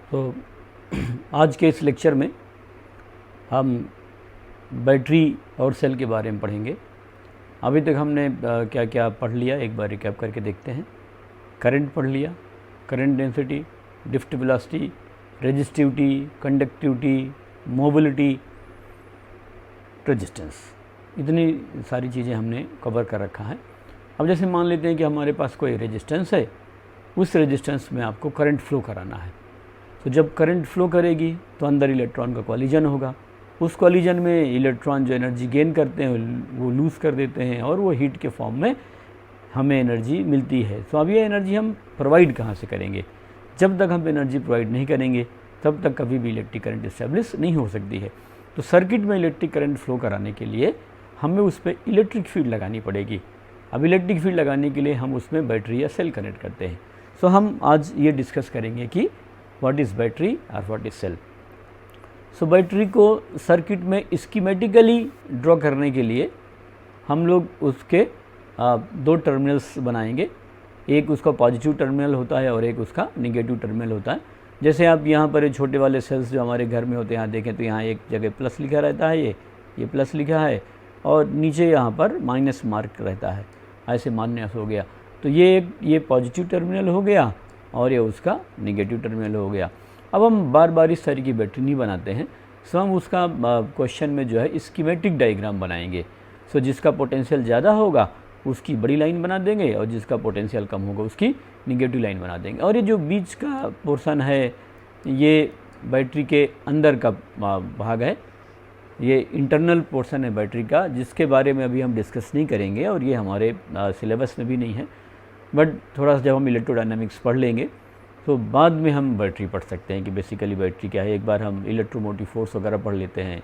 तो आज के इस लेक्चर में हम बैटरी और सेल के बारे में पढ़ेंगे। अभी तक हमने क्या क्या पढ़ लिया, एक बार रिकैप करके देखते हैं। करंट पढ़ लिया, current density, drift velocity, resistivity, conductivity, mobility, resistance, इतनी सारी चीज़ें हमने कवर कर रखा है। अब जैसे मान लेते हैं कि हमारे पास कोई रेजिस्टेंस है, उस रेजिस्टेंस में आपको करंट फ्लो कराना है। तो जब करंट फ्लो करेगी तो अंदर इलेक्ट्रॉन का कॉलिजन होगा। उस कॉलिजन में इलेक्ट्रॉन जो एनर्जी गेन करते हैं वो लूज़ कर देते हैं और वो हीट के फॉर्म में हमें एनर्जी मिलती है। तो अब ये एनर्जी हम प्रोवाइड कहाँ से करेंगे? जब तक हम एनर्जी प्रोवाइड नहीं करेंगे तब तक कभी भी इलेक्ट्रिक करंट इस्टेब्लिश नहीं हो सकती है। तो सर्किट में इलेक्ट्रिक करंट फ्लो कराने के लिए हमें उस पर इलेक्ट्रिक फील्ड लगानी पड़ेगी। अब इलेक्ट्रिक फील्ड लगाने के लिए हम उसमें बैटरी या सेल कनेक्ट करते हैं। सो हम आज ये डिस्कस करेंगे कि व्हाट इज़ बैटरी और what is cell. So battery को सर्किट में स्कीमेटिकली ड्रॉ करने के लिए हम लोग उसके दो टर्मिनल्स बनाएंगे। एक उसका पॉजिटिव टर्मिनल होता है और एक उसका निगेटिव टर्मिनल होता है। जैसे आप यहाँ पर छोटे वाले सेल्स जो हमारे घर में होते हैं, यहाँ देखें तो यहाँ एक जगह प्लस लिखा रहता है, ये प्लस लिखा है और नीचे यहाँ पर माइनस मार्क रहता है, ऐसे माइनस हो गया। तो ये पॉजिटिव टर्मिनल हो गया और ये उसका निगेटिव टर्मिनल हो गया। अब हम बार बार इस तरह की बैटरी नहीं बनाते हैं। सो हम उसका क्वेश्चन में जो है स्कीमेटिक डायग्राम बनाएंगे। सो जिसका पोटेंशियल ज़्यादा होगा उसकी बड़ी लाइन बना देंगे और जिसका पोटेंशियल कम होगा उसकी निगेटिव लाइन बना देंगे। और ये जो बीच का पोर्शन है ये बैटरी के अंदर का भाग है, ये इंटरनल पोर्शन है बैटरी का, जिसके बारे में अभी हम डिस्कस नहीं करेंगे और ये हमारे सिलेबस में भी नहीं है। बट थोड़ा सा जब हम इलेक्ट्रोडायनामिक्स पढ़ लेंगे तो बाद में हम बैटरी पढ़ सकते हैं कि बेसिकली बैटरी क्या है। एक बार हम इलेक्ट्रोमोटिव फोर्स वगैरह पढ़ लेते हैं,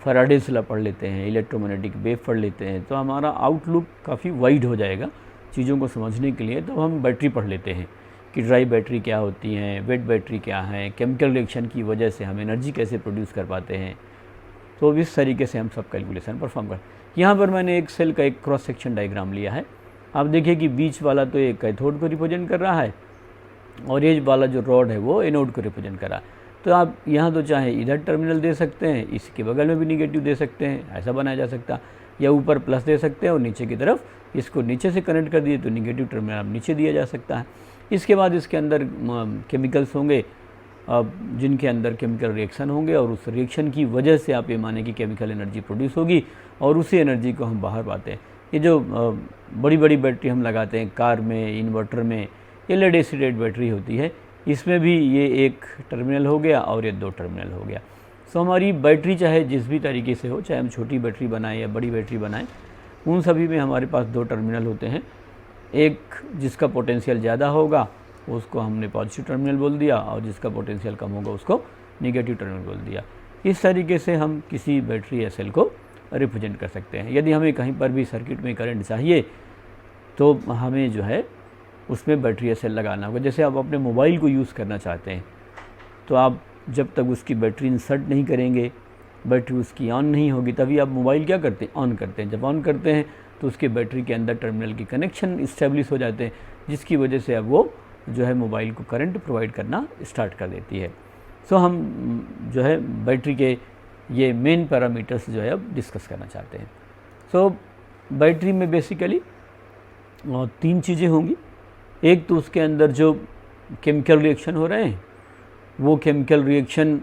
फैराडेज लॉ पढ़ लेते हैं, इलेक्ट्रोमैग्नेटिक वेव पढ़ लेते हैं, तो हमारा आउटलुक काफ़ी वाइड हो जाएगा चीज़ों को समझने के लिए। तो हम बैटरी पढ़ लेते हैं कि ड्राई बैटरी क्या होती हैं, वेट बैटरी क्या है, केमिकल रिएक्शन की वजह से हम एनर्जी कैसे प्रोड्यूस कर पाते हैं। तो इस तरीके से हम सब कैलकुलेशन परफॉर्म कर। यहाँ पर मैंने एक सेल का एक क्रॉस सेक्शन डायग्राम लिया है। आप देखिए कि बीच वाला तो एक कैथोड को रिप्रेजेंट कर रहा है और ये वाला जो रॉड है वो एनोड को रिप्रेजेंट कर रहा है। तो आप यहाँ तो चाहे इधर टर्मिनल दे सकते हैं, इसके बगल में भी निगेटिव दे सकते हैं, ऐसा बनाया जा सकता है, या ऊपर प्लस दे सकते हैं और नीचे की तरफ इसको नीचे से कनेक्ट कर दिए तो निगेटिव टर्मिनल आप नीचे दिया जा सकता है। इसके बाद इसके अंदर केमिकल्स होंगे जिनके अंदर केमिकल रिएक्शन होंगे और उस रिएक्शन की वजह से आप ये माने कि केमिकल एनर्जी प्रोड्यूस होगी और उसी एनर्जी को हम बाहर पाते हैं। ये जो बड़ी बड़ी बैटरी हम लगाते हैं कार में, इन्वर्टर में, ये लेड एसिड बैटरी होती है, इसमें भी ये एक टर्मिनल हो गया और ये दो टर्मिनल हो गया। सो हमारी बैटरी चाहे जिस भी तरीके से हो, चाहे हम छोटी बैटरी बनाएं या बड़ी बैटरी बनाएं, उन सभी में हमारे पास दो टर्मिनल होते हैं। एक जिसका पोटेंशियल ज़्यादा होगा उसको हमने पॉजिटिव टर्मिनल बोल दिया और जिसका पोटेंशियल कम होगा उसको निगेटिव टर्मिनल बोल दिया। इस तरीके से हम किसी बैटरी या सेल को रिप्रेजेंट कर सकते हैं। यदि हमें कहीं पर भी सर्किट में करंट चाहिए तो हमें जो है उसमें बैटरी या सेल लगाना होगा। जैसे आप अपने मोबाइल को यूज़ करना चाहते हैं तो आप जब तक उसकी बैटरी इंसर्ट नहीं करेंगे, बैटरी उसकी ऑन नहीं होगी, तभी आप मोबाइल क्या करते हैं, ऑन करते हैं। जब ऑन करते हैं तो उसके बैटरी के अंदर टर्मिनल की कनेक्शन इस्टेब्लिश हो जाते हैं, जिसकी वजह से अब वो जो है मोबाइल को करंट प्रोवाइड करना स्टार्ट कर देती है। सो हम जो है बैटरी के ये मेन पैरामीटर्स जो है अब डिस्कस करना चाहते हैं। सो बैटरी में बेसिकली तीन चीज़ें होंगी। एक तो उसके अंदर जो केमिकल रिएक्शन हो रहे हैं वो केमिकल रिएक्शन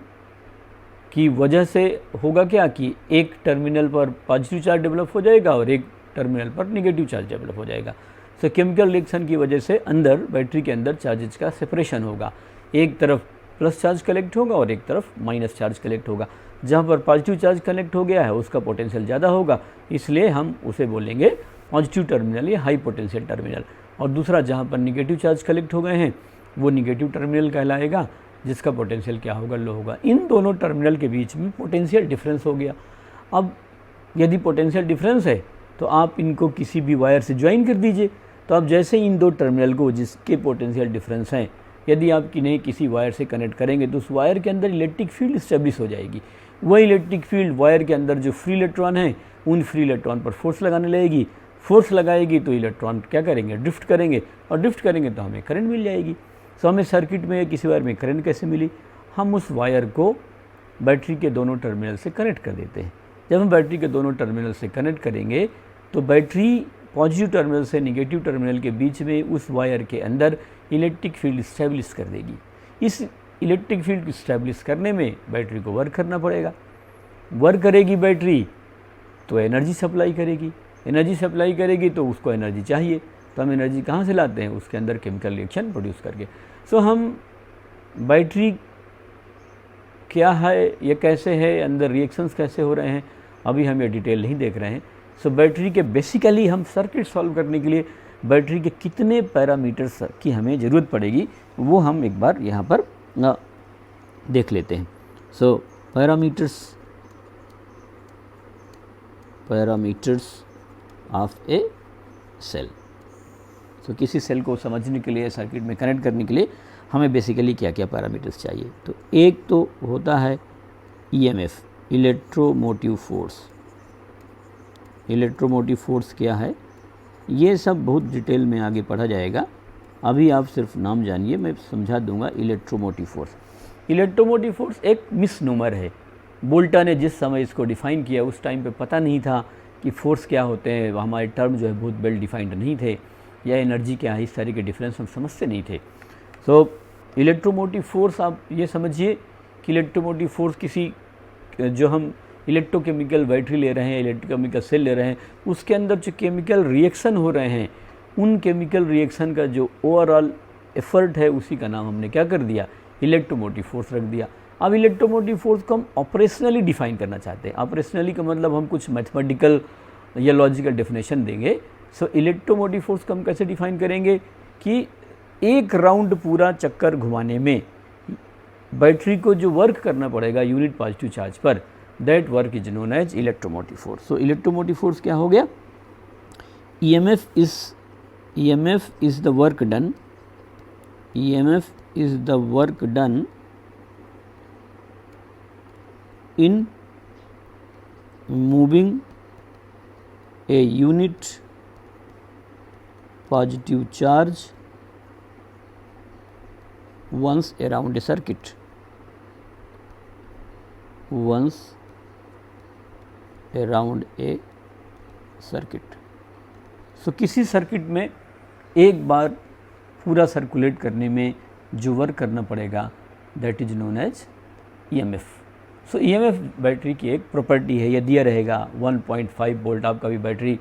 की वजह से होगा क्या कि एक टर्मिनल पर पॉजिटिव चार्ज डेवलप हो जाएगा और एक टर्मिनल पर निगेटिव चार्ज डेवलप हो जाएगा। सो केमिकल रिएक्शन की वजह से अंदर बैटरी के अंदर चार्जेज का सेपरेशन होगा। एक तरफ प्लस चार्ज कलेक्ट होगा और एक तरफ माइनस चार्ज कलेक्ट होगा। जहाँ पर पॉजिटिव चार्ज कलेक्ट हो गया है उसका पोटेंशियल ज़्यादा होगा, इसलिए हम उसे बोलेंगे पॉजिटिव टर्मिनल या हाई पोटेंशियल टर्मिनल। और दूसरा जहाँ पर निगेटिव चार्ज कलेक्ट हो गए हैं वो निगेटिव टर्मिनल कहलाएगा, जिसका पोटेंशियल क्या होगा, लो होगा। इन दोनों टर्मिनल के बीच में पोटेंशियल डिफरेंस हो गया। अब यदि पोटेंशियल डिफरेंस है तो आप इनको किसी भी वायर से ज्वाइन कर दीजिए। तो आप जैसे इन दो टर्मिनल को जिसके पोटेंशियल डिफरेंस हैं यदि आप किन्हें किसी वायर से कनेक्ट करेंगे तो उस वायर के अंदर इलेक्ट्रिक फील्ड इस्टेब्लिश हो जाएगी। वह इलेक्ट्रिक फील्ड वायर के अंदर जो फ्री इलेक्ट्रॉन हैं उन फ्री इलेक्ट्रॉन पर फोर्स लगाने लगेगी। फोर्स लगाएगी तो इलेक्ट्रॉन क्या करेंगे, ड्रिफ्ट करेंगे, और ड्रिफ्ट करेंगे तो हमें करंट मिल जाएगी। सो हमें सर्किट में किसी वायर में करंट कैसे मिली, हम उस वायर को बैटरी के दोनों टर्मिनल से कनेक्ट कर देते हैं। जब हम बैटरी के दोनों टर्मिनल से कनेक्ट करेंगे तो बैटरी पॉजिटिव टर्मिनल से नेगेटिव टर्मिनल के बीच में उस वायर के अंदर इलेक्ट्रिक फील्ड इस्टेब्लिश कर देगी। इस इलेक्ट्रिक फील्ड को इस्टेब्लिश करने में बैटरी को वर्क करना पड़ेगा। वर्क करेगी बैटरी तो एनर्जी सप्लाई करेगी, एनर्जी सप्लाई करेगी तो उसको एनर्जी चाहिए, तो हम एनर्जी कहाँ से लाते हैं? उसके अंदर केमिकल रिएक्शन प्रोड्यूस करके। सो हम बैटरी क्या है, ये कैसे है, अंदर रिएक्शंस कैसे हो रहे हैं, अभी हम ये डिटेल नहीं देख रहे हैं। सो बैटरी के बेसिकली हम सर्किट सॉल्व करने के लिए बैटरी के कितने पैरामीटर्स की हमें ज़रूरत पड़ेगी वो हम एक बार यहाँ पर देख लेते हैं। सो पैरामीटर्स ऑफ ए सेल। तो किसी सेल को समझने के लिए, सर्किट में कनेक्ट करने के लिए हमें बेसिकली क्या क्या पैरामीटर्स चाहिए? तो एक तो होता है EMF, electromotive force. Electromotive force क्या है ये सब बहुत डिटेल में आगे पढ़ा जाएगा, अभी आप सिर्फ नाम जानिए, मैं समझा दूंगा। इलेक्ट्रोमोटिव फोर्स, इलेक्ट्रोमोटिव फोर्स एक मिसनोमर है। बोल्टा ने जिस समय इसको डिफ़ाइन किया उस टाइम पे पता नहीं था कि फोर्स क्या होते हैं, हमारे टर्म जो है बहुत वेल डिफाइंड नहीं थे, या एनर्जी क्या है, इस तरह के डिफरेंस हम समझते नहीं थे। सो इलेक्ट्रोमोटिव फोर्स, आप ये समझिए कि इलेक्ट्रोमोटिव फोर्स किसी जो हम इलेक्ट्रोकेमिकल बैटरी ले रहे हैं, इलेक्ट्रोकेमिकल सेल ले रहे हैं, उसके अंदर जो केमिकल रिएक्शन हो रहे हैं, उन केमिकल रिएक्शन का जो ओवरऑल एफर्ट है उसी का नाम हमने क्या कर दिया? इलेक्ट्रोमोटिव फोर्स रख दिया। अब इलेक्ट्रोमोटिव फोर्स को हम ऑपरेशनली डिफाइन करना चाहते हैं। ऑपरेशनली का मतलब हम कुछ मैथमेटिकल या लॉजिकल डेफिनेशन देंगे। सो इलेक्ट्रोमोटिव फोर्स को हम कैसे डिफाइन करेंगे कि एक राउंड पूरा चक्कर घुमाने में बैटरी को जो वर्क करना पड़ेगा यूनिट पॉजिटिव चार्ज पर, that work is known as electromotive force. So electromotive force क्या हो गया? EMF is the work done, EMF is the work done in moving a unit positive charge once around a circuit, once around a circuit। सो किसी circuit में एक बार पूरा circulate करने में जो वर्क करना पड़ेगा that is known as EMF। So EMF battery की एक प्रॉपर्टी है, ये दिया रहेगा 1.5 वोल्ट। आप कभी बैटरी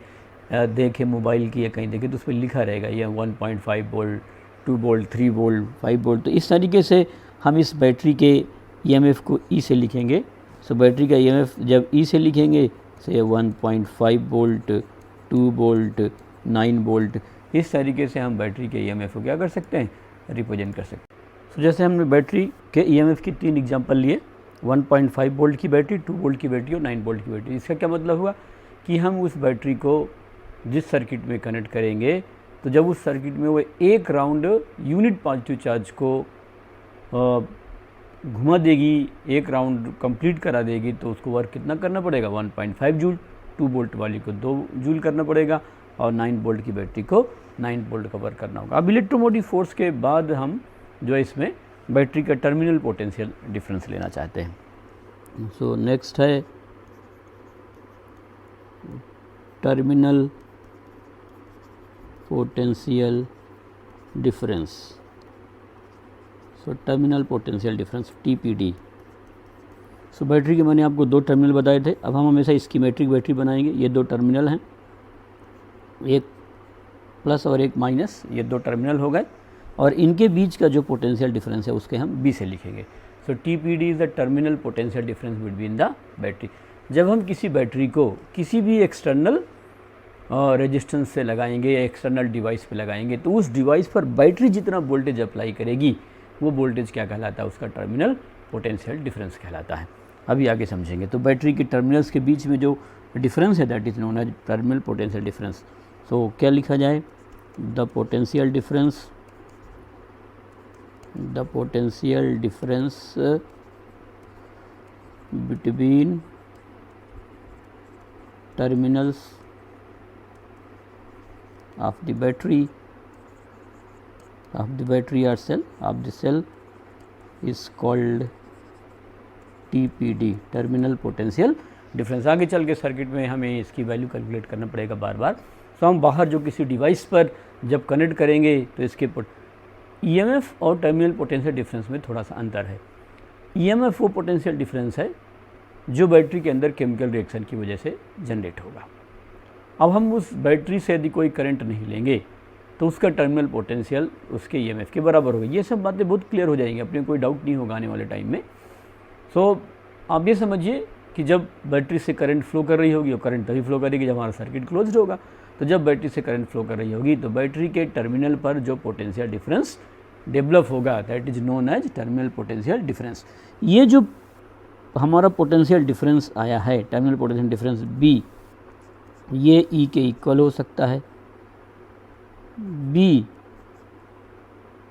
देखें मोबाइल की या कहीं देखें तो उस पर लिखा रहेगा ये 1.5 वोल्ट, 2 वोल्ट, 3 वोल्ट, 5 वोल्ट। तो इस तरीके से हम इस बैटरी के EMF को E से लिखेंगे। सो बैटरी का EMF जब E से लिखेंगे तो ये 1.5 वोल्ट, 2 वोल्ट, 9 वोल्ट, इस तरीके से हम बैटरी के EMF को क्या कर सकते हैं? रिप्रेजेंट कर सकते हैं। तो जैसे हमने बैटरी के EMF की 3 एग्जांपल लिए, 1.5 वोल्ट की बैटरी, 2 वोल्ट की बैटरी और 9 वोल्ट की बैटरी। इसका क्या मतलब हुआ कि हम उस बैटरी को जिस सर्किट में कनेक्ट करेंगे तो जब उस सर्किट में वो एक राउंड यूनिट पॉजिटिव चार्ज को घुमा देगी, एक राउंड कंप्लीट करा देगी, तो उसको वर्क कितना करना पड़ेगा? 1.5 जूल। 2 वोल्ट वाली को 2 जूल करना पड़ेगा और 9 वोल्ट की बैटरी को 9 वोल्ट का वर्क करना होगा। अब इलेक्ट्रोमोटिव फोर्स के बाद हम जो है इसमें बैटरी का टर्मिनल पोटेंशियल डिफरेंस लेना चाहते हैं। सो नेक्स्ट है terminal potential difference. So terminal potential difference TPD। सो बैटरी के मैंने आपको 2 टर्मिनल बताए थे। अब हम हमेशा स्कीमेट्रिक बैटरी बनाएंगे। ये 2 टर्मिनल हैं, एक प्लस और एक माइनस, ये 2 टर्मिनल हो गए और इनके बीच का जो पोटेंशियल डिफरेंस है उसके हम B से लिखेंगे। सो TPD is the terminal potential difference between the battery. जब हम किसी बैटरी को किसी भी एक्सटर्नल रेजिस्टेंस से लगाएंगे या एक्सटर्नल डिवाइस पे लगाएंगे तो उस डिवाइस पर बैटरी जितना वोल्टेज अप्लाई करेगी वो वोल्टेज क्या कहलाता है? उसका टर्मिनल पोटेंशियल डिफरेंस कहलाता है। अभी आगे समझेंगे। तो बैटरी के टर्मिनल्स के बीच में जो डिफरेंस है that is known as terminal potential difference. So क्या लिखा जाए? The potential difference between terminals of the battery or cell is called TPD, terminal potential difference. आगे चल के सर्किट में हमें इसकी वैल्यू कैलकुलेट करना पड़ेगा बार बार। तो हम बाहर जो किसी डिवाइस पर जब कनेक्ट करेंगे तो इसके EMF और टर्मिनल पोटेंशियल डिफरेंस में थोड़ा सा अंतर है। EMF वो पोटेंशियल डिफरेंस है जो बैटरी के अंदर केमिकल रिएक्शन की वजह से जनरेट होगा। अब हम उस बैटरी से यदि कोई करंट नहीं लेंगे तो उसका टर्मिनल पोटेंशियल उसके EMF के बराबर होगा। ये सब बातें बहुत क्लियर हो जाएंगी, अपने कोई डाउट नहीं होगा आने वाले टाइम में। सो आप ये समझिए कि जब बैटरी से करंट फ्लो कर रही होगी और करंट तभी फ्लो करेगी जब हमारा सर्किट क्लोज्ड होगा। तो जब बैटरी से करंट फ्लो कर रही होगी तो बैटरी के टर्मिनल पर जो पोटेंशियल डिफरेंस डेवलप होगा that is known as terminal potential difference. ये जो हमारा पोटेंशियल डिफरेंस आया है, टर्मिनल पोटेंशियल डिफरेंस B, ये E के इक्वल हो सकता है, B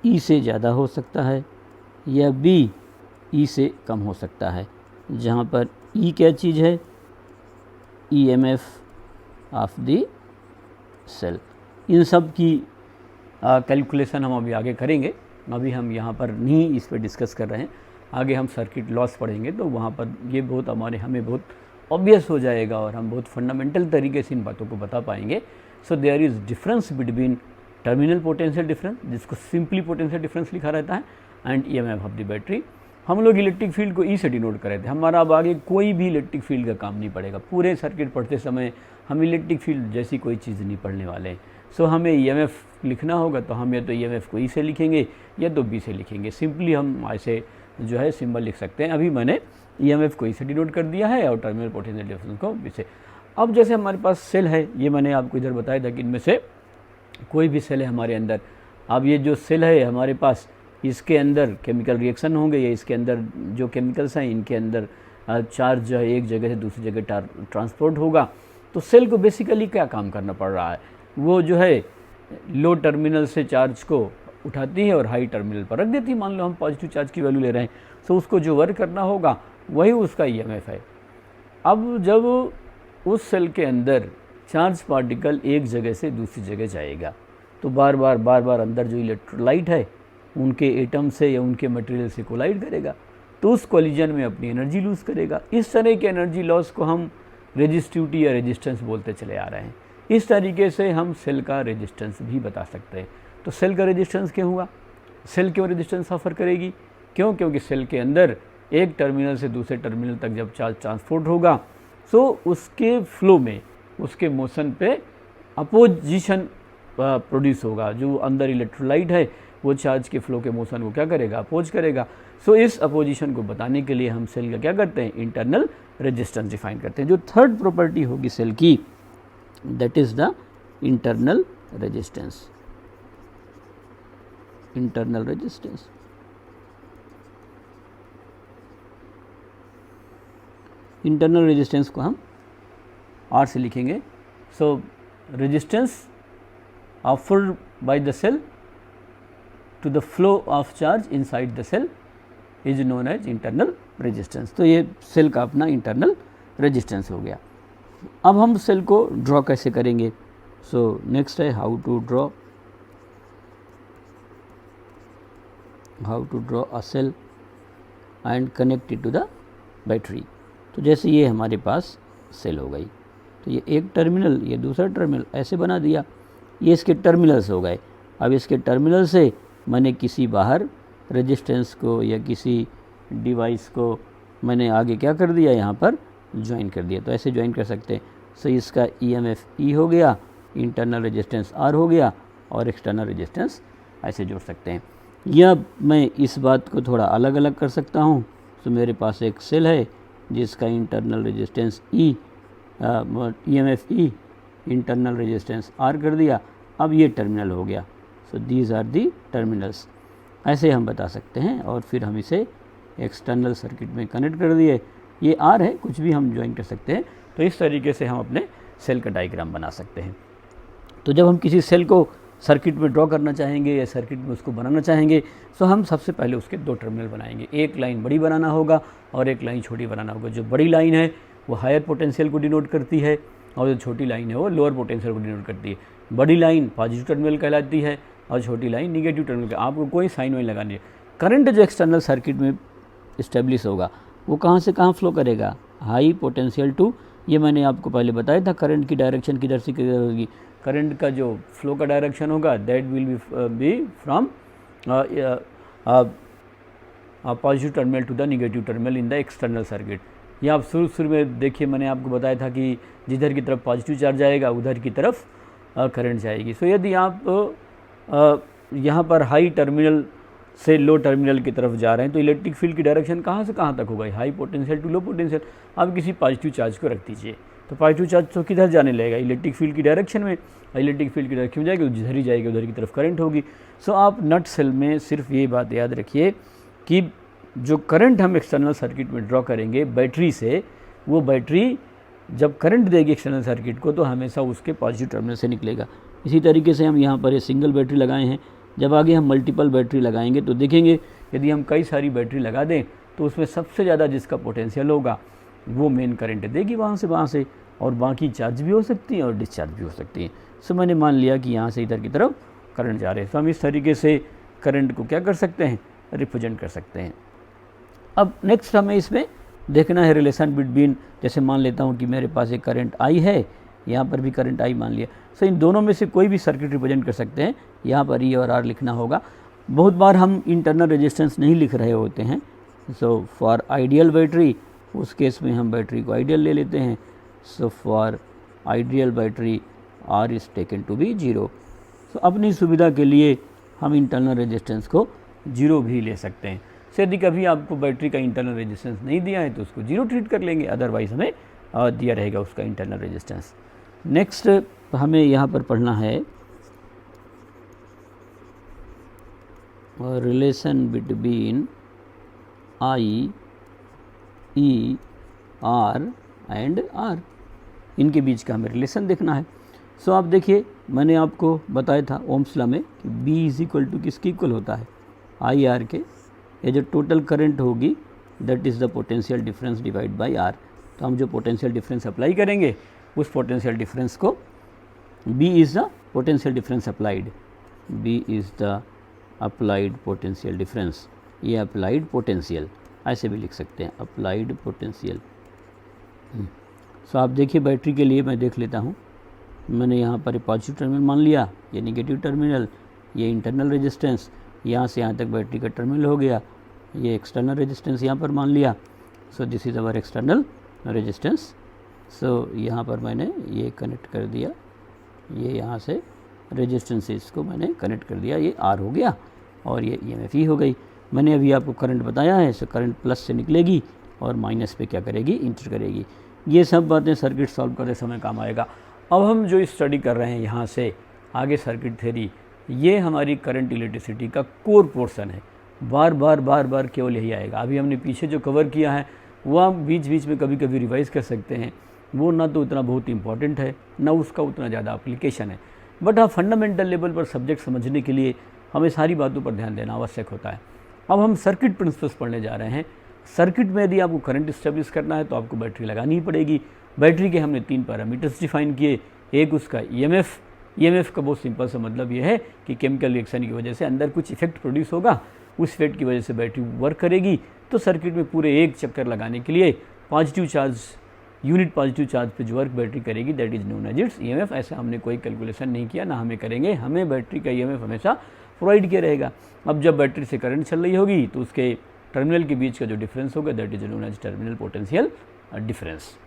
E से ज़्यादा हो सकता है या B E से कम हो सकता है। जहाँ पर E क्या चीज़ है, EMF ऑफ द सेल। इन सब की कैलकुलेशन हम अभी आगे करेंगे, अभी हम यहाँ पर नहीं इस पर डिस्कस कर रहे हैं। आगे हम सर्किट लॉस पढ़ेंगे तो वहाँ पर ये बहुत हमें बहुत ऑब्वियस हो जाएगा और हम बहुत फंडामेंटल तरीके से इन बातों को बता पाएंगे। So there is difference between terminal potential difference, जिसको सिंपली पोटेंशियल डिफरेंस लिखा रहता है, and EMF of the battery. हम लोग इलेक्ट्रिक फील्ड को E से डिनोट कर रहे थे। हमारा अब आगे कोई भी इलेक्ट्रिक फील्ड का काम नहीं पड़ेगा। पूरे सर्किट पढ़ते समय हम इलेक्ट्रिक फील्ड जैसी कोई चीज़ नहीं पढ़ने वाले हैं। सो हमें EMF लिखना होगा तो हम या तो EMF को E से लिखेंगे या तो B से लिखेंगे। सिंपली हम ऐसे जो है सिंबल लिख सकते हैं। अभी मैंने EMF को E से डिनोट कर दिया है और टर्मिनल पोटेंशियल डिफरेंस को B से। अब जैसे हमारे पास सेल है, ये मैंने आपको इधर बताया था कि इनमें से कोई भी सेल है हमारे अंदर। अब ये जो सेल है हमारे पास, इसके अंदर केमिकल रिएक्शन होंगे या इसके अंदर जो केमिकल्स हैं इनके अंदर चार्ज जो है एक जगह से दूसरी जगह ट्रांसपोर्ट होगा। तो सेल को बेसिकली क्या काम करना पड़ रहा है, वो जो है लो टर्मिनल से चार्ज को उठाती है और हाई टर्मिनल पर रख देती है। मान लो हम पॉजिटिव चार्ज की वैल्यू ले रहे हैं, तो उसको जो वर्क करना होगा वही उसका EMF है। अब जब उस सेल के अंदर चार्ज पार्टिकल एक जगह से दूसरी जगह जाएगा तो बार बार अंदर जो इलेक्ट्रोलाइट है उनके एटम से या उनके मटेरियल से कोलाइड करेगा, तो उस कोलिजन में अपनी एनर्जी लूज़ करेगा। इस तरह के एनर्जी लॉस को हम रेजिस्टिविटी या रेजिस्टेंस बोलते चले आ रहे हैं। इस तरीके से हम सेल का रेजिस्टेंस भी बता सकते हैं। तो सेल का रेजिस्टेंस क्या हुआ, सेल क्यों रेजिस्टेंस सफ़र करेगी, क्योंकि सेल के अंदर एक टर्मिनल से दूसरे टर्मिनल तक जब चार्ज ट्रांसपोर्ट होगा तो उसके फ्लो में, उसके मोशन पे अपोजिशन प्रोड्यूस होगा। जो अंदर इलेक्ट्रोलाइट है वो चार्ज के फ्लो के मोशन को क्या करेगा, अपोज करेगा। सो इस अपोजिशन को बताने के लिए हम सेल का क्या करते हैं, इंटरनल रेजिस्टेंस डिफाइन करते हैं। जो थर्ड प्रॉपर्टी होगी सेल की, that is the internal resistance. Internal resistance, internal resistance को हम R से लिखेंगे। So resistance offered by the cell to the flow of charge inside the cell is known as internal resistance। तो ये cell का अपना internal resistance हो गया। अब हम सेल को ड्रॉ कैसे करेंगे। सो नेक्स्ट है how to draw a cell and connect it to the battery. तो जैसे ये हमारे पास सेल हो गई, तो ये एक टर्मिनल, ये दूसरा टर्मिनल ऐसे बना दिया, ये इसके टर्मिनल्स हो गए। अब इसके टर्मिनल से मैंने किसी बाहर रेजिस्टेंस को या किसी डिवाइस को मैंने आगे क्या कर दिया, यहाँ पर ज्वाइन कर दिया। तो ऐसे ज्वाइन कर सकते हैं। सो इसका EMF E हो गया, इंटरनल रेजिस्टेंस R हो गया और एक्सटर्नल रेजिस्टेंस ऐसे जोड़ सकते हैं। या मैं इस बात को थोड़ा अलग अलग कर सकता हूँ। तो मेरे पास एक सेल है जिसका internal resistance EMF E, internal resistance R कर दिया। अब ये टर्मिनल हो गया। So these are the terminals, ऐसे हम बता सकते हैं। और फिर हम इसे एक्सटर्नल सर्किट में कनेक्ट कर दिए। ये R है, कुछ भी हम ज्वाइन कर सकते हैं। तो इस तरीके से हम अपने सेल का डायग्राम बना सकते हैं। तो जब हम किसी सेल को सर्किट में ड्रॉ करना चाहेंगे या सर्किट में उसको बनाना चाहेंगे, तो हम सबसे पहले उसके दो टर्मिनल बनाएंगे। एक लाइन बड़ी बनाना होगा और एक लाइन छोटी बनाना होगा। जो बड़ी लाइन है वो हायर पोटेंशियल को डिनोट करती है और जो छोटी लाइन है वो लोअर पोटेंशियल को डिनोट करती है। बड़ी लाइन पॉजिटिव टर्मिनल कहलाती है और छोटी लाइन निगेटिव टर्मिनल। आपको कोई साइन वाइन लगानी है। करंट जो एक्सटर्नल सर्किट में इस्टेब्लिश होगा वो कहाँ से कहाँ फ्लो करेगा, हाई पोटेंशियल टू, ये मैंने आपको पहले बताया था करंट की डायरेक्शन किधर से किधर होगी, करंट का जो फ्लो का डायरेक्शन होगा that will be from positive terminal to the negative terminal in the external circuit. ये आप शुरू में देखिए मैंने आपको बताया था कि जिधर की तरफ पॉजिटिव चार्ज आएगा उधर की तरफ करंट जाएगी। सो यदि आप यहाँ पर हाई टर्मिनल से लो टर्मिनल की तरफ जा रहे हैं तो इलेक्ट्रिक फील्ड की डायरेक्शन कहाँ से कहाँ तक होगा, high potential to low potential. आप किसी पॉजिटिव चार्ज को रख दीजिए तो पॉजिटिव चार्ज तो किधर जाने लगेगा, इलेक्ट्रिक फील्ड की डायरेक्शन में, इलेक्ट्रिक फील्ड की डायरेक्शन में जाएगी जिधर ही जाएगी उधर की तरफ करंट होगी। सो आप नट सेल में सिर्फ ये बात याद रखिए कि जो करंट हम एक्सटर्नल सर्किट में ड्रॉ करेंगे बैटरी से, वो बैटरी जब करंट देगी एक्सटर्नल सर्किट को तो हमेशा उसके पॉजिटिव टर्मिनल से निकलेगा। इसी तरीके से हम यहाँ पर ये सिंगल बैटरी लगाए हैं, जब आगे हम मल्टीपल बैटरी लगाएंगे तो देखेंगे यदि हम कई सारी बैटरी लगा दें तो उसमें सबसे ज़्यादा जिसका पोटेंशियल होगा वो मेन करंट देगी वहाँ से, और बाकी चार्ज भी हो सकती है और डिस्चार्ज भी हो सकती है। सो मैंने मान लिया कि यहाँ से इधर की तरफ करंट जा रहे हैं, तो हम इस तरीके से करंट को क्या कर सकते हैं, रिप्रेजेंट कर सकते हैं। अब नेक्स्ट हमें इसमें देखना है रिलेशन बिटवीन, जैसे मान लेता हूँ कि मेरे पास एक करंट आई है, यहाँ पर भी करंट आई मान लिया। सो इन दोनों में से कोई भी सर्किट रिप्रेजेंट कर सकते हैं, यहाँ पर ई और आर लिखना होगा। बहुत बार हम इंटरनल रेजिस्टेंस नहीं लिख रहे होते हैं। सो फॉर आइडियल बैटरी, उस केस में हम बैटरी को आइडियल ले लेते हैं। So for ideal battery R is taken to be 0। सो अपनी सुविधा के लिए हम इंटरनल रेजिस्टेंस को 0 भी ले सकते हैं। सो यदि कभी आपको बैटरी का इंटरनल रेजिस्टेंस नहीं दिया है तो उसको 0 ट्रीट कर लेंगे, अदरवाइज हमें दिया रहेगा उसका इंटरनल रेजिस्टेंस। नेक्स्ट हमें यहाँ पर पढ़ना है relation between I, E, R and R, इनके बीच का हमें रिलेशन देखना है। सो आप देखिए मैंने आपको बताया था ओम्स लॉ में कि B इज इक्वल टू किसके इक्वल होता है, आई आर के। ये जो टोटल करंट होगी that is the potential difference divide by R. तो हम जो पोटेंशियल डिफरेंस अप्लाई करेंगे उस पोटेंशियल डिफरेंस को B is the potential difference applied, B is the applied potential difference, ये अप्लाइड पोटेंशियल ऐसे भी लिख सकते हैं, अप्लाइड पोटेंशियल। सो आप देखिए बैटरी के लिए मैं देख लेता हूँ, मैंने यहाँ पर पॉजिटिव टर्मिनल मान लिया, ये नेगेटिव टर्मिनल, ये इंटरनल रेजिस्टेंस, यहाँ से यहाँ तक बैटरी का टर्मिनल हो गया, ये एक्सटर्नल रेजिस्टेंस यहाँ पर मान लिया। So this is our external resistance. So यहाँ पर मैंने ये कनेक्ट कर दिया, ये यहाँ से रेजिस्टेंसेस को मैंने कनेक्ट कर दिया, ये आर हो गया और ये EMF ही हो गई। मैंने अभी आपको करंट बताया है, सो करंट प्लस से निकलेगी और माइनस पे क्या करेगी, इंटर करेगी। ये सब बातें सर्किट सॉल्व करते समय काम आएगा। अब हम जो स्टडी कर रहे हैं यहाँ से आगे सर्किट थ्योरी, ये हमारी करंट इलेक्ट्रिसिटी का कोर पोर्शन है, बार बार केवल यही आएगा। अभी हमने पीछे जो कवर किया है वो आप बीच बीच में कभी कभी रिवाइज़ कर सकते हैं, वो ना तो उतना बहुत इंपॉर्टेंट है ना उसका उतना ज़्यादा एप्लीकेशन है, बट हाँ फंडामेंटल लेवल पर सब्जेक्ट समझने के लिए हमें सारी बातों पर ध्यान देना आवश्यक होता है। अब हम सर्किट प्रिंसिपल्स पढ़ने जा रहे हैं। सर्किट में यदि आपको करंट इस्टेब्लिश करना है तो आपको बैटरी लगानी ही पड़ेगी। बैटरी के हमने 3 पैरामीटर्स डिफाइन किए, एक उसका EMF का बहुत सिंपल सा मतलब ये है कि केमिकल रिएक्शन की वजह से अंदर कुछ इफेक्ट प्रोड्यूस होगा, उस इफेक्ट की वजह से बैटरी वर्क करेगी। तो सर्किट में पूरे एक चक्कर लगाने के लिए positive charge, unit positive charge पे जो वर्क बैटरी करेगी that is known as its EMF। ऐसा हमने कोई कैलकुलेशन नहीं किया, ना हमें करेंगे, हमें बैटरी का EMF हमेशा प्रोवाइड किया रहेगा। अब जब बैटरी से करंट चल रही होगी तो उसके टर्मिनल के बीच का जो डिफरेंस होगा that is known as terminal potential difference.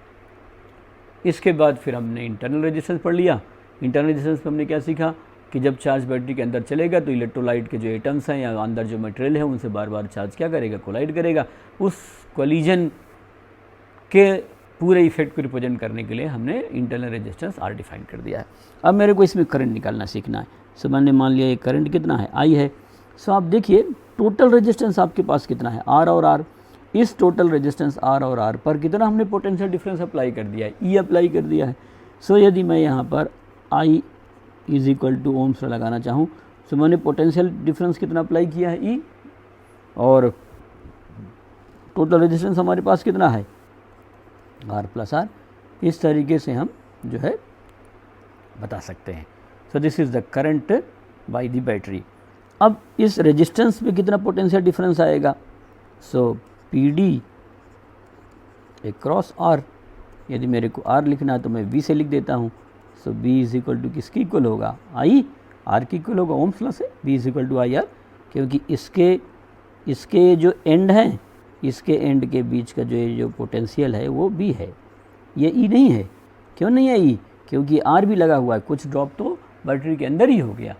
इसके बाद फिर हमने इंटरनल रेजिस्टेंस पढ़ लिया। इंटरनल रेजिस्टेंस में हमने क्या सीखा कि जब चार्ज बैटरी के अंदर चलेगा तो इलेक्ट्रोलाइट के जो एटम्स हैं या अंदर जो मटेरियल है उनसे बार बार चार्ज क्या करेगा, कोलाइड करेगा। उस कोलिजन के पूरे इफेक्ट को रिप्रेजेंट करने के लिए हमने इंटरनल रेजिस्टेंस R डिफाइन कर दिया है। अब मेरे को इसमें करंट निकालना सीखना है। सो मैंने मान लिया ये करंट कितना है, I है। सो आप देखिए टोटल रेजिस्टेंस आपके पास कितना है, R और R। इस टोटल रेजिस्टेंस R और R पर कितना हमने पोटेंशियल डिफरेंस अप्लाई कर दिया है, E अप्लाई कर दिया है। सो यदि मैं यहाँ पर I is equal to ohms लगाना चाहूँ, सो मैंने पोटेंशियल डिफरेंस कितना अप्लाई किया है, E, और टोटल रेजिस्टेंस हमारे पास कितना है, R प्लस R। इस तरीके से हम जो है बता सकते हैं। सो this is the current by the battery. अब इस रेजिस्टेंस में कितना पोटेंशियल डिफरेंस आएगा, सो पी डी अक्रॉस आर, यदि मेरे को आर लिखना है तो मैं वी से लिख देता हूँ। So B is equal to किसकी इक्वल होगा, आई, आर की इक्वल होगा, ओम्स लॉ से B is equal to I R, क्योंकि इसके जो एंड हैं, इसके एंड के बीच का जो पोटेंशियल है वो बी है, ये ई नहीं है। क्यों नहीं है ई, क्योंकि आर भी लगा हुआ है, कुछ ड्रॉप तो बैटरी के अंदर ही हो गया।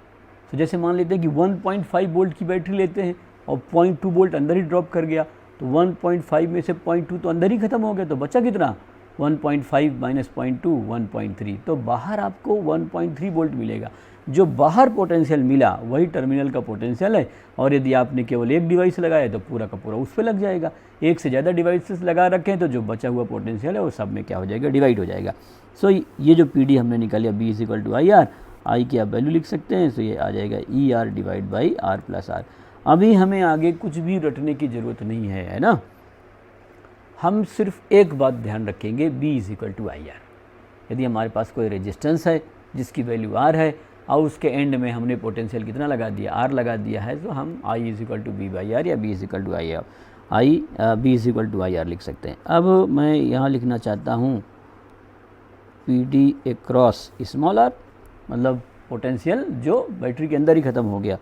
तो जैसे मान लेते हैं कि 1.5 वोल्ट की बैटरी लेते हैं और 0.2 वोल्ट अंदर ही ड्रॉप कर गया, तो 1.5 में से 0.2 तो अंदर ही ख़त्म हो गया, तो बचा कितना, 1.5 माइनस 0.2 1.3, तो बाहर आपको 1.3 वोल्ट मिलेगा। जो बाहर पोटेंशियल मिला वही टर्मिनल का पोटेंशियल है, और यदि आपने केवल एक डिवाइस लगाया तो पूरा का पूरा उस पर लग जाएगा। एक से ज़्यादा डिवाइसेस लगा रखे हैं तो जो बचा हुआ पोटेंशियल है वो सब में क्या हो जाएगा, डिवाइड हो जाएगा। सो ये जो पी डी हमने निकाला V is equal to I R, I की आप वैल्यू लिख सकते हैं, सो ये आ जाएगा E R divide by R plus R. अभी हमें आगे कुछ भी रटने की ज़रूरत नहीं है ना, हम सिर्फ एक बात ध्यान रखेंगे, B is equal to I R. यदि हमारे पास कोई रेजिस्टेंस है जिसकी वैल्यू आर है और उसके एंड में हमने पोटेंशियल कितना लगा दिया, आर लगा दिया है, तो हम I is equal to V by R या V is equal to I R, V is equal to I R लिख सकते हैं। अब मैं यहाँ लिखना चाहता हूँ P D across small R, मतलब पोटेंशियल जो बैटरी के अंदर ही ख़त्म हो गया,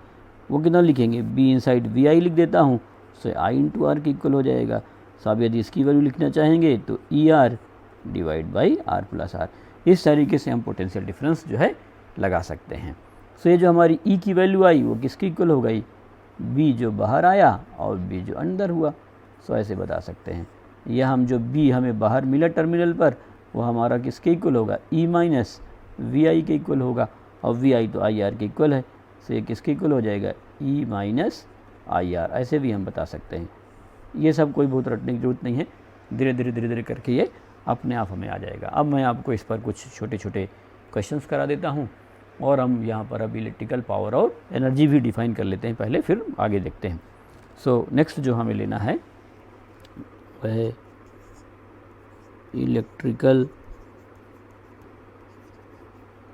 वो कितना लिखेंगे, बी इनसाइड वी आई लिख देता हूँ, सो आई इंटू आर की इक्वल हो जाएगा। सो अब यदि इसकी वैल्यू लिखना चाहेंगे तो E R divide by R plus R. इस तरीके से हम पोटेंशियल डिफरेंस जो है लगा सकते हैं। सो ये जो हमारी ई की वैल्यू आई वो किसकी इक्वल हो गई, बी जो बाहर आया और बी जो अंदर हुआ। सो ऐसे बता सकते हैं, यह हम जो बी हमें बाहर मिला टर्मिनल पर वो हमारा किसके इक्वल होगा, ई माइनस वी आई के इक्वल होगा, और वी आई तो आई आर के इक्वल है, सो ये किसके इक्वल हो जाएगा, ई माइनस आई आर। ऐसे भी हम बता सकते हैं। ये सब कोई बहुत रटने की जरूरत नहीं है, धीरे धीरे करके ये अपने आप हमें आ जाएगा। अब मैं आपको इस पर कुछ छोटे छोटे क्वेश्चंस करा देता हूँ, और हम यहाँ पर अब इलेक्ट्रिकल पावर और एनर्जी भी डिफाइन कर लेते हैं पहले, फिर आगे देखते हैं। सो नेक्स्ट जो हमें लेना है वह है electrical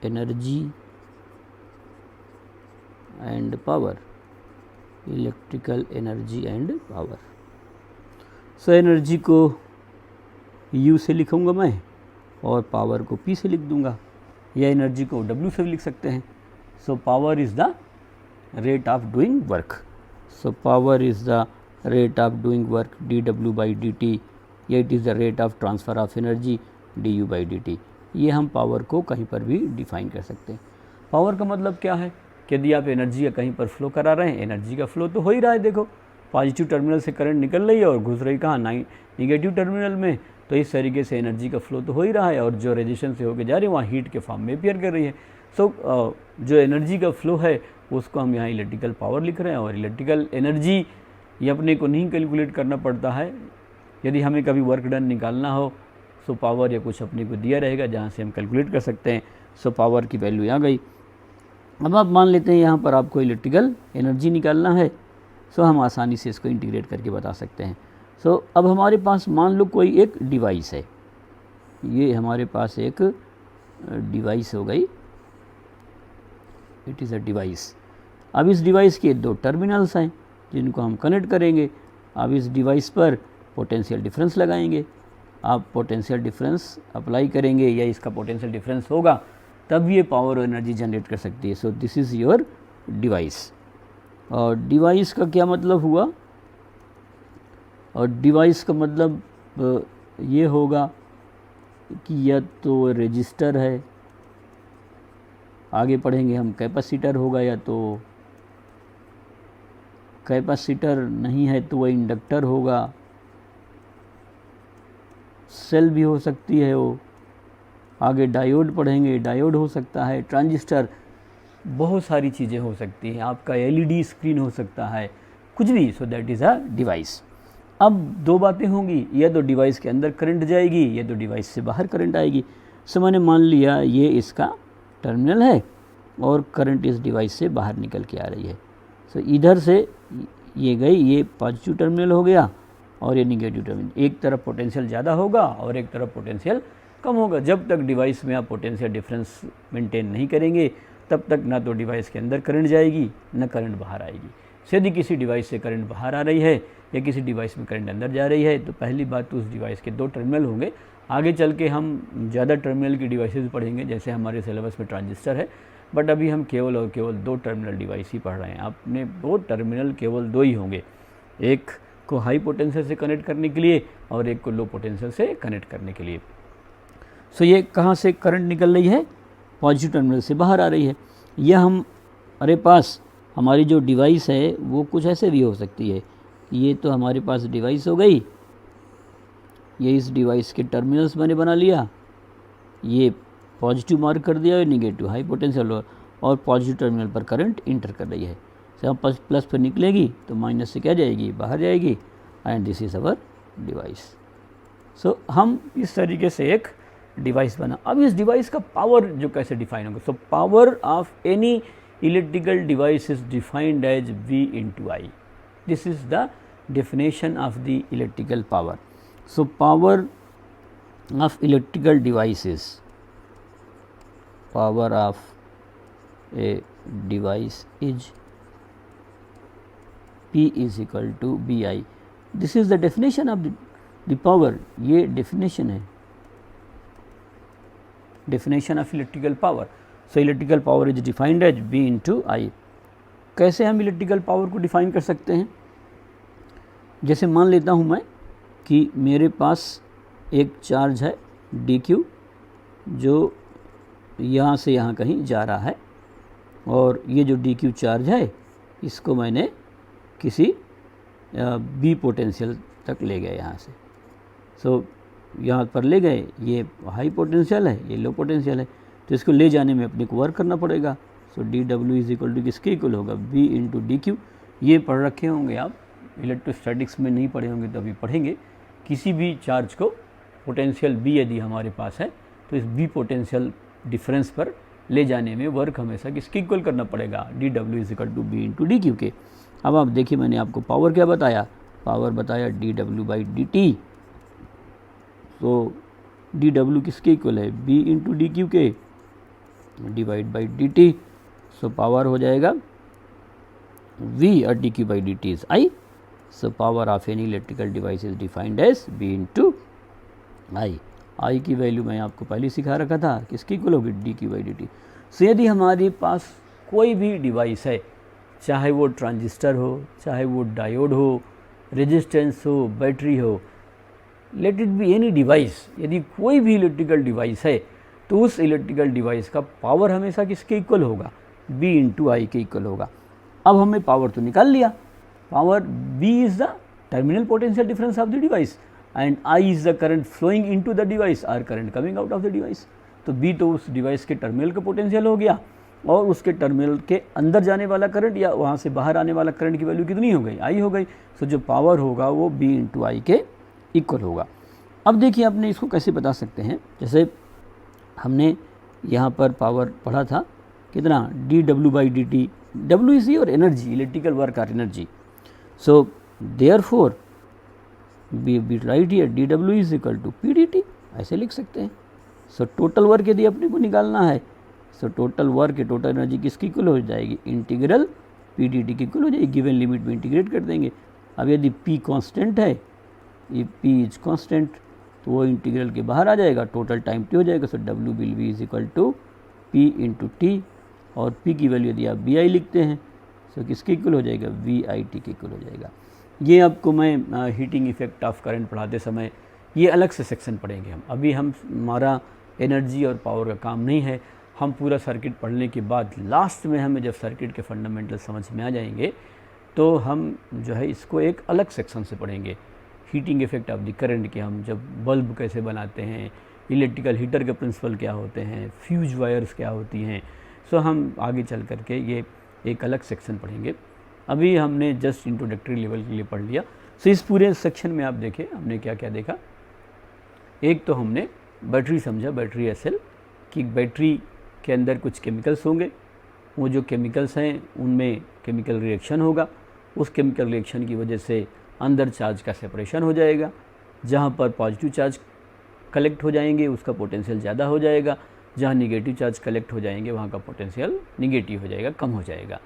energy and power, electrical energy and power. So energy को U से लिखूँगा मैं और पावर को P से लिख दूँगा, या एनर्जी को W से भी लिख सकते हैं। So power is the rate of doing work, so power is the rate of doing work dW by dt, या it is the rate of transfer of energy du by dt। ये हम power को कहीं पर भी define कर सकते हैं। पावर का मतलब क्या है कि यदि आप एनर्जी का कहीं पर फ्लो करा रहे हैं, एनर्जी का फ्लो तो हो ही रहा है। देखो पॉजिटिव टर्मिनल से करंट निकल रही है और घुस रही कहाँ, निगेटिव टर्मिनल में, तो इस तरीके से एनर्जी का फ्लो तो हो ही रहा है, और जो रेजिस्टेंस से होकर जा रही है वहाँ हीट के फॉर्म में अपीयर कर रही है। सो जो एनर्जी का फ्लो है उसको हम यहाँ इलेक्ट्रिकल पावर लिख रहे हैं, और इलेक्ट्रिकल एनर्जी ये अपने को नहीं कैलकुलेट करना पड़ता है। यदि हमें कभी वर्क डन निकालना हो सो पावर या कुछ अपने को दिया रहेगा जहाँ से हम कैलकुलेट कर सकते हैं। सो पावर की वैल्यू आ गई। अब आप मान लेते हैं यहाँ पर आपको इलेक्ट्रिकल एनर्जी निकालना है, सो हम आसानी से इसको इंटीग्रेट करके बता सकते हैं। सो अब हमारे पास मान लो कोई एक डिवाइस है, ये हमारे पास एक डिवाइस हो गई, इट इज़ अ डिवाइस। अब इस डिवाइस के दो टर्मिनल्स हैं जिनको हम कनेक्ट करेंगे। अब इस डिवाइस पर पोटेंशियल डिफरेंस लगाएंगे, आप पोटेंशियल डिफरेंस अप्लाई करेंगे या इसका पोटेंशियल डिफरेंस होगा तब ये पावर और एनर्जी जनरेट कर सकती है। सो दिस इज़ योर डिवाइस। और डिवाइस का क्या मतलब हुआ, और डिवाइस का मतलब ये होगा कि या तो रेजिस्टर है, आगे पढ़ेंगे हम कैपेसिटर होगा, या तो कैपेसिटर नहीं है तो वह इंडक्टर होगा, सेल भी हो सकती है वो, आगे डायोड पढ़ेंगे, डायोड हो सकता है, ट्रांजिस्टर, बहुत सारी चीज़ें हो सकती हैं, आपका एलईडी स्क्रीन हो सकता है, कुछ भी। So that is a device. अब दो बातें होंगी, या तो डिवाइस के अंदर करंट जाएगी या तो डिवाइस से बाहर करंट आएगी। सो मैंने मान लिया ये इसका टर्मिनल है और करंट इस डिवाइस से बाहर निकल के आ रही है। सो इधर से ये गई, ये पॉजिटिव टर्मिनल हो गया और ये निगेटिव टर्मिनल। एक तरफ पोटेंशियल ज़्यादा होगा और एक तरफ पोटेंशियल कम होगा। जब तक डिवाइस में आप पोटेंशियल डिफरेंस मेंटेन नहीं करेंगे तब तक ना तो डिवाइस के अंदर करंट जाएगी न करंट बाहर आएगी। यदि किसी डिवाइस से करंट बाहर आ रही है या किसी डिवाइस में करंट अंदर जा रही है तो पहली बात तो उस डिवाइस के 2 टर्मिनल होंगे। आगे चल के हम ज़्यादा टर्मिनल की डिवाइसेस पढ़ेंगे, जैसे हमारे सिलेबस में ट्रांजिस्टर है, बट अभी हम केवल और केवल 2 टर्मिनल डिवाइस ही पढ़ रहे हैं। आपने 2 टर्मिनल केवल 2 ही होंगे, एक को हाई पोटेंशियल से कनेक्ट करने के लिए और एक को लो पोटेंशियल से कनेक्ट करने के लिए। सो ये कहाँ से करंट निकल रही है? पॉजिटिव टर्मिनल से बाहर आ रही है। यह हमारे पास हमारी जो डिवाइस है वो कुछ ऐसे भी हो सकती है। ये तो हमारे पास डिवाइस हो गई, ये इस डिवाइस के टर्मिनल्स मैंने बना लिया, ये पॉजिटिव मार्क कर दिया है, निगेटिव हाई पोटेंशियल और पॉजिटिव टर्मिनल पर करंट इंटर कर रही है। जब प्लस पर निकलेगी तो माइनस से क्या जाएगी? बाहर जाएगी। And this is our device. So हम इस तरीके से एक डिवाइस बना। अब इस डिवाइस का पावर जो कैसे डिफाइन होगा? So power of any electrical device is defined as V into I. This is the definition of the electrical power. So power of electrical devices, power of a device is P is equal to BI. This is the definition of the power. ये definition है, definition of electrical power. So electrical power is defined as V into I. कैसे हम electrical power को define कर सकते हैं? जैसे मान लेता हूँ मैं कि मेरे पास एक चार्ज है dq जो यहाँ से यहाँ कहीं जा रहा है, और ये जो dq चार्ज है इसको मैंने किसी b पोटेंशियल तक ले गए यहाँ से। सो यहाँ पर ले गए, ये हाई पोटेंशियल है, ये लो पोटेंशियल है, तो इसको ले जाने में अपने को वर्क करना पड़ेगा। सो dw इज इक्वल टू किसके इक्वल होगा? v into dq। ये पढ़ रखे होंगे आप, इलेक्ट्रोस्टैटिक्स में नहीं पढ़े होंगे तो अभी पढ़ेंगे। किसी भी चार्ज को पोटेंशियल b यदि हमारे पास है तो इस b पोटेंशियल डिफरेंस पर ले जाने में वर्क हमेशा किसके इक्वल करना पड़ेगा? dw is equal to b into dq के। अब आप देखिए मैंने आपको पावर क्या बताया? पावर बताया dw बाई dt। तो dw किसके इक्वल है? b इंटू dq के divide by dt। So power हो जाएगा v और dq by dt is I। So power of any electrical device is defined as b into I की value मैं आपको पहले सिखा रखा था, किसकी इक्वल होगी? dq by dt। सो यदि हमारे पास कोई भी डिवाइस है, चाहे वो ट्रांजिस्टर हो, चाहे वो डायोड हो, रेजिस्टेंस हो, बैटरी हो, let it be any device, यदि कोई भी इलेक्ट्रिकल डिवाइस है तो उस इलेक्ट्रिकल डिवाइस का पावर हमेशा किसके इक्वल होगा? b इंटू आई के इक्वल होगा। अब हमें पावर तो निकाल लिया, power b is the terminal potential difference of the device and I is the current flowing into the device और current coming out of the device. तो b तो उस डिवाइस के टर्मिनल का पोटेंशियल हो गया, और उसके टर्मिनल के अंदर जाने वाला करंट या वहाँ से बाहर आने वाला करंट की वैल्यू कितनी हो गई? I हो गई। सो जो पावर होगा वो b इंटू आई के इक्वल होगा। अब देखिए अपने इसको कैसे बता सकते हैं? जैसे हमने यहाँ पर पावर पढ़ा था कितना? dw by dt। w is your energy, electrical work और energy. So therefore we write here dw is equal to p dt, ऐसे लिख सकते हैं। सो टोटल वर्क यदि अपने को निकालना है, so total work total energy किसकी इक्वल हो जाएगी? इंटीग्रल p dt की इक्वल हो जाएगी। गिवन लिमिट में इंटीग्रेट कर देंगे। अब यदि p कांस्टेंट है, ये p इज कांस्टेंट, तो वो इंटीग्रल के बाहर आ जाएगा, टोटल टाइम t हो जाएगा। So w will be is equal to p into T, और p की वैल्यू यदि आप bi लिखते हैं सो किसके इक्वल हो जाएगा? VIT के इक्वल हो जाएगा। ये आपको मैं हीटिंग इफेक्ट ऑफ करंट पढ़ाते समय ये अलग से सेक्शन पढ़ेंगे हम। अभी हमारा एनर्जी और पावर का काम नहीं है। हम पूरा सर्किट पढ़ने के बाद लास्ट में हमें जब सर्किट के फंडामेंटल समझ में आ जाएंगे तो हम जो है इसको एक अलग सेक्शन से पढ़ेंगे। Heating effect of the current के, हम जब बल्ब कैसे बनाते हैं, इलेक्ट्रिकल हीटर के प्रिंसिपल क्या होते हैं, फ्यूज वायर्स क्या होती हैं। सो हम आगे चल करके ये एक अलग सेक्शन पढ़ेंगे। अभी हमने जस्ट इंट्रोडक्टरी लेवल के लिए पढ़ लिया। सो इस पूरे सेक्शन में आप देखें हमने क्या क्या देखा। एक तो हमने बैटरी समझा, बैटरी एसएल, कि बैटरी के अंदर कुछ केमिकल्स होंगे, वो जो केमिकल्स हैं उनमें केमिकल रिएक्शन होगा, उस केमिकल रिएक्शन की वजह से अंदर चार्ज का सेपरेशन हो जाएगा, जहाँ पर पॉजिटिव चार्ज कलेक्ट हो जाएंगे उसका पोटेंशियल ज़्यादा हो जाएगा, जहाँ निगेटिव चार्ज कलेक्ट हो जाएंगे वहाँ का पोटेंशियल निगेटिव हो जाएगा, कम हो जाएगा।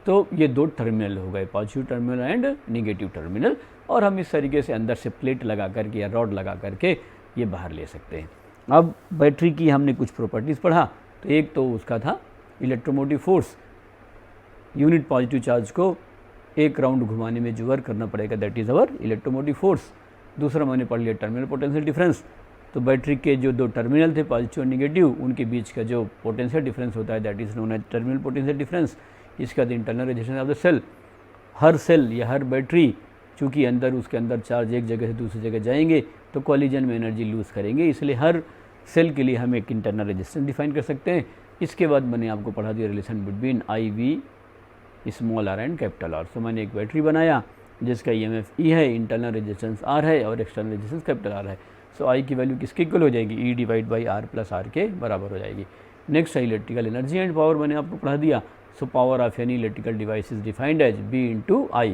तो ये दो टर्मिनल हो गए, positive terminal and negative terminal, और हम इस तरीके से अंदर से प्लेट लगा करके या रॉड लगा करके ये बाहर ले सकते हैं। अब बैटरी की हमने कुछ प्रॉपर्टीज़ पढ़ा, तो एक तो उसका था electromotive force, unit positive charge को एक राउंड घुमाने में जो वर्क करना पड़ेगा that is our electromotive force. दूसरा मैंने पढ़ लिया टर्मिनल पोटेंशियल डिफरेंस, तो बैटरी के जो दो टर्मिनल थे पॉजिटिव और निगेटिव, उनके बीच का जो पोटेंशियल डिफरेंस होता है that is known as terminal potential difference. इसका the internal resistance of the cell, हर सेल या हर बैटरी चूँकि उसके अंदर चार्ज एक जगह से दूसरी जगह जाएंगे तो कॉलिजन में एनर्जी लूज़ करेंगे, इसलिए हर सेल के लिए हम एक इंटरनल रेजिस्टेंस डिफाइन कर सकते हैं। इसके बाद मैंने आपको पढ़ा दिया relation between I V small R and capital R. So मैंने एक बैटरी बनाया जिसका EMF E है, इंटरनल रेजिस्टेंस R है और एक्सटर्नल रेजिस्टेंस कैपिटल R है। सो I की वैल्यू किसके इक्वल हो जाएगी, E divide by R plus R के बराबर हो जाएगी। नेक्स्ट है इलेक्ट्रिकल एनर्जी एंड पावर, मैंने आपको पढ़ा दिया। So power of any electrical device is defined as B into I।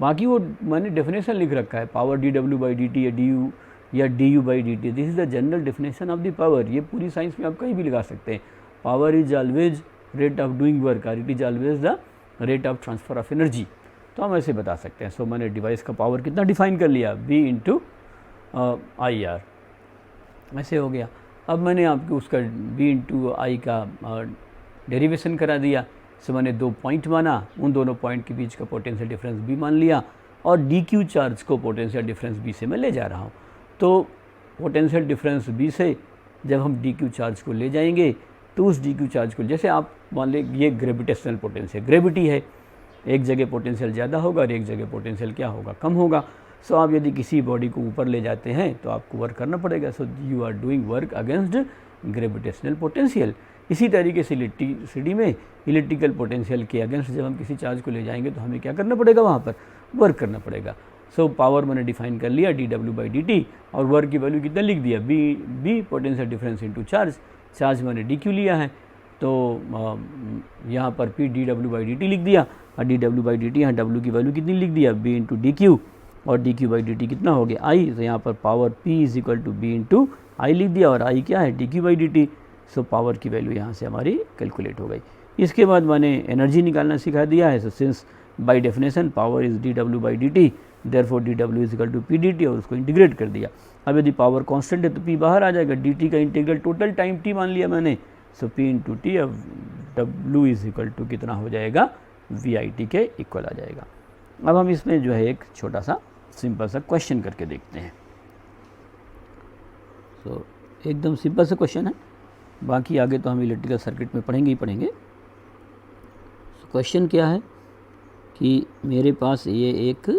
बाकी वो मैंने डेफिनेशन लिख रखा है, पावर dW/dt या du या du/dt, this is the general definition of the power. ये पूरी साइंस में आप कहीं भी लगा सकते हैं। Power is always rate of doing work और it is always the rate of transfer of energy, तो हम ऐसे बता सकते हैं। सो मैंने डिवाइस का पावर कितना डिफाइन कर लिया, B इंटू IR, ऐसे हो गया। अब मैंने आपको उसका B इंटू I का डेरिवेशन करा दिया। सो मैंने दो पॉइंट माना, उन दोनों पॉइंट के बीच का पोटेंशियल डिफरेंस B मान लिया और DQ चार्ज को पोटेंशियल डिफरेंस B से मैं ले जा रहा हूँ। तो पोटेंशियल डिफरेंस B से जब हम DQ चार्ज को ले जाएंगे तो उस DQ चार्ज को, जैसे आप मान लें ये ग्रेविटेशनल पोटेंशियल, ग्रेविटी है, एक जगह पोटेंशियल ज़्यादा होगा और एक जगह पोटेंशियल क्या होगा, कम होगा। सो आप यदि किसी बॉडी को ऊपर ले जाते हैं तो आपको वर्क करना पड़ेगा। So you are doing work against gravitational potential. इसी तरीके से इलेक्ट्रिसिटी में इलेक्ट्रिकल पोटेंशियल के अगेंस्ट जब हम किसी चार्ज को ले जाएंगे तो हमें क्या करना पड़ेगा, वहाँ पर वर्क करना पड़ेगा। सो पावर मैंने डिफाइन कर लिया dW/dt और वर्क की वैल्यू कितना लिख दिया, B potential difference into charge मैंने DQ लिया है, तो यहाँ पर P dW/dt लिख दिया और dW/dt यहाँ W की वैल्यू कितनी लिख दिया, B इंटू DQ, और dQ/dt कितना हो गया I, तो यहाँ पर power P is equal to B into I लिख दिया और I क्या है dQ/dt। सो पावर की वैल्यू यहाँ से हमारी कैलकुलेट हो गई। इसके बाद मैंने एनर्जी निकालना सिखा दिया है। So since by definition power is dW/dt, therefore dW is equal to P/dt और उसको इंटीग्रेट कर दिया। अब यदि पावर कांस्टेंट है तो P बाहर आ जाएगा, dt का इंटीग्रल टोटल टाइम T मान लिया मैंने। सो P इंटू T, अब W इज इक्वल टू कितना हो जाएगा, VIT के इक्वल आ जाएगा। अब हम इसमें जो है एक छोटा सा सिंपल सा क्वेश्चन करके देखते हैं। सो एकदम सिंपल सा क्वेश्चन है, बाकी आगे तो हम इलेक्ट्रिकल सर्किट में पढ़ेंगे ही पढ़ेंगे। सो क्वेश्चन क्या है कि मेरे पास ये एक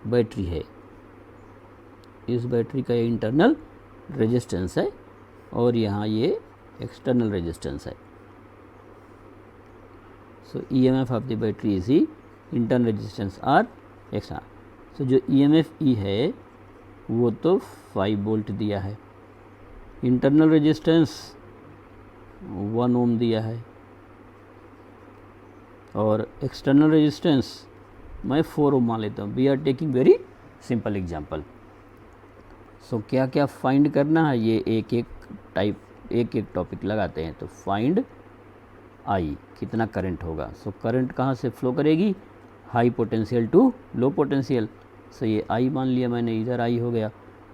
बैटरी है, इस बैटरी का ये इंटरनल रेजिस्टेंस है और यहाँ ये एक्सटर्नल रेजिस्टेंस है। So EMF of the battery is he internal resistance R external. So जो EMF E है वो तो 5 वोल्ट दिया है, इंटरनल रेजिस्टेंस 1 ओम दिया है और एक्सटर्नल रेजिस्टेंस मैं 4 ओम मान लेता हूँ। We are taking very simple example. So क्या क्या फाइंड करना है, ये एक एक टॉपिक लगाते हैं। तो फाइंड I, कितना करंट होगा। सो करंट कहाँ से फ्लो करेगी, high potential to low potential. So ये I मान लिया मैंने, इधर I हो गया।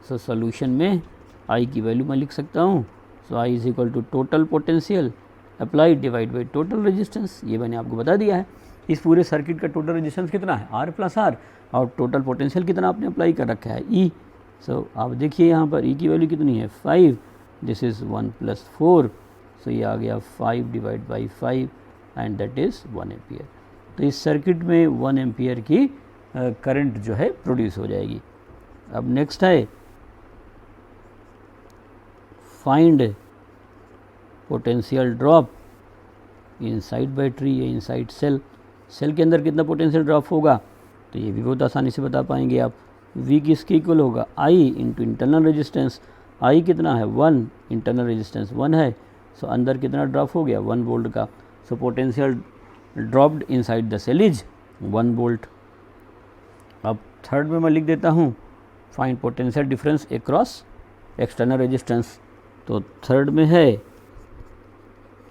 सो सोल्यूशन में I की वैल्यू मैं लिख सकता हूँ। So I is equal to total potential applied divide by total resistance, ये मैंने आपको बता दिया है। इस पूरे सर्किट का टोटल रेजिस्टेंस कितना है, R प्लस R, और टोटल पोटेंशियल कितना आपने अप्लाई कर रखा है, E। सो आप देखिए यहाँ पर E की वैल्यू कितनी है, 5, दिस इज़ 1 + 4, सो ये आ गया 5 divide by 5 and that is 1 ampere. तो इस सर्किट में 1 एम्पियर की करंट जो है प्रोड्यूस हो जाएगी। अब नेक्स्ट है find potential drop inside battery या इनसाइड सेल, सेल के अंदर कितना पोटेंशियल ड्रॉप होगा, तो ये भी बहुत आसानी से बता पाएंगे आप। V किसके इक्वल होगा, I into internal resistance, I कितना है 1, इंटरनल रेजिस्टेंस 1 है। सो अंदर कितना ड्रॉप हो गया, 1 वोल्ट का। So potential dropped inside the cell is 1 volt. अब थर्ड में मैं लिख देता हूँ find potential difference across external resistance. तो थर्ड में है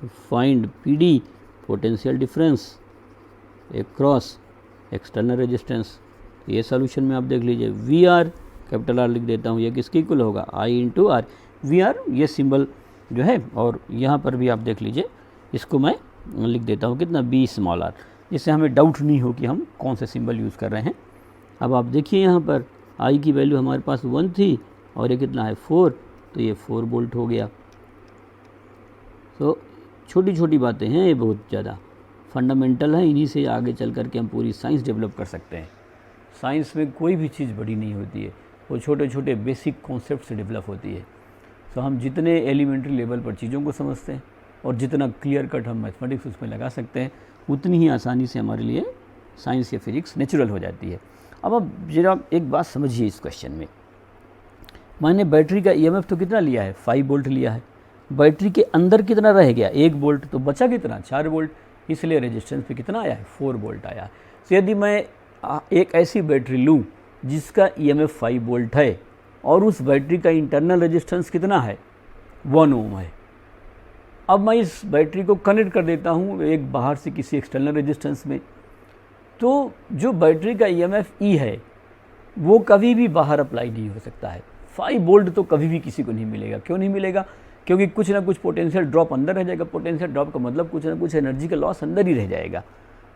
find P D potential difference across external resistance. ये सोल्यूशन में आप देख लीजिए, वी आर कैपिटल आर लिख देता हूँ, ये किसके इक्वल होगा, आई इंटू आर। वी आर ये सिंबल जो है, और यहाँ पर भी आप देख लीजिए, इसको मैं लिख देता हूँ कितना, बी स्मॉल आर, जिससे हमें डाउट नहीं हो कि हम कौन से सिंबल यूज़ कर रहे हैं। अब आप देखिए यहाँ पर आई की वैल्यू हमारे पास 1 थी और ये कितना है 4, तो ये 4 वोल्ट हो गया। तो छोटी छोटी बातें हैं ये, बहुत ज़्यादा फंडामेंटल है, इन्हीं से आगे चल कर के हम पूरी साइंस डेवलप कर सकते हैं। साइंस में कोई भी चीज़ बड़ी नहीं होती है, वो छोटे छोटे बेसिक कॉन्सेप्ट से डेवलप होती है। तो हम जितने एलिमेंट्री लेवल पर चीज़ों को समझते हैं और जितना क्लियर कट हम मैथमेटिक्स उसमें लगा सकते हैं, उतनी ही आसानी से हमारे लिए साइंस या फिजिक्स नेचुरल हो जाती है। अब आप जरा एक बात समझिए इस क्वेश्चन में, मैंने बैटरी का ईएमएफ तो कितना लिया है, 5 वोल्ट लिया है, बैटरी के अंदर कितना रह गया, 1 वोल्ट, तो बचा कितना, 4 वोल्ट, इसलिए रेजिस्टेंस पे कितना आया है, 4 वोल्ट आया। तो यदि मैं एक ऐसी बैटरी लूँ जिसका ईएमएफ 5 वोल्ट है और उस बैटरी का इंटरनल रेजिस्टेंस कितना है, 1 ओम है, अब मैं इस बैटरी को कनेक्ट कर देता हूँ एक बाहर से किसी एक्सटर्नल रेजिस्टेंस में, तो जो बैटरी का ईएमएफ ई है वो कभी भी बाहर अप्लाई नहीं हो सकता है। 5 वोल्ट तो कभी भी किसी को नहीं मिलेगा। क्यों नहीं मिलेगा, क्योंकि कुछ ना कुछ पोटेंशियल ड्रॉप अंदर रह जाएगा। पोटेंशियल ड्रॉप का मतलब कुछ ना कुछ एनर्जी का लॉस अंदर ही रह जाएगा।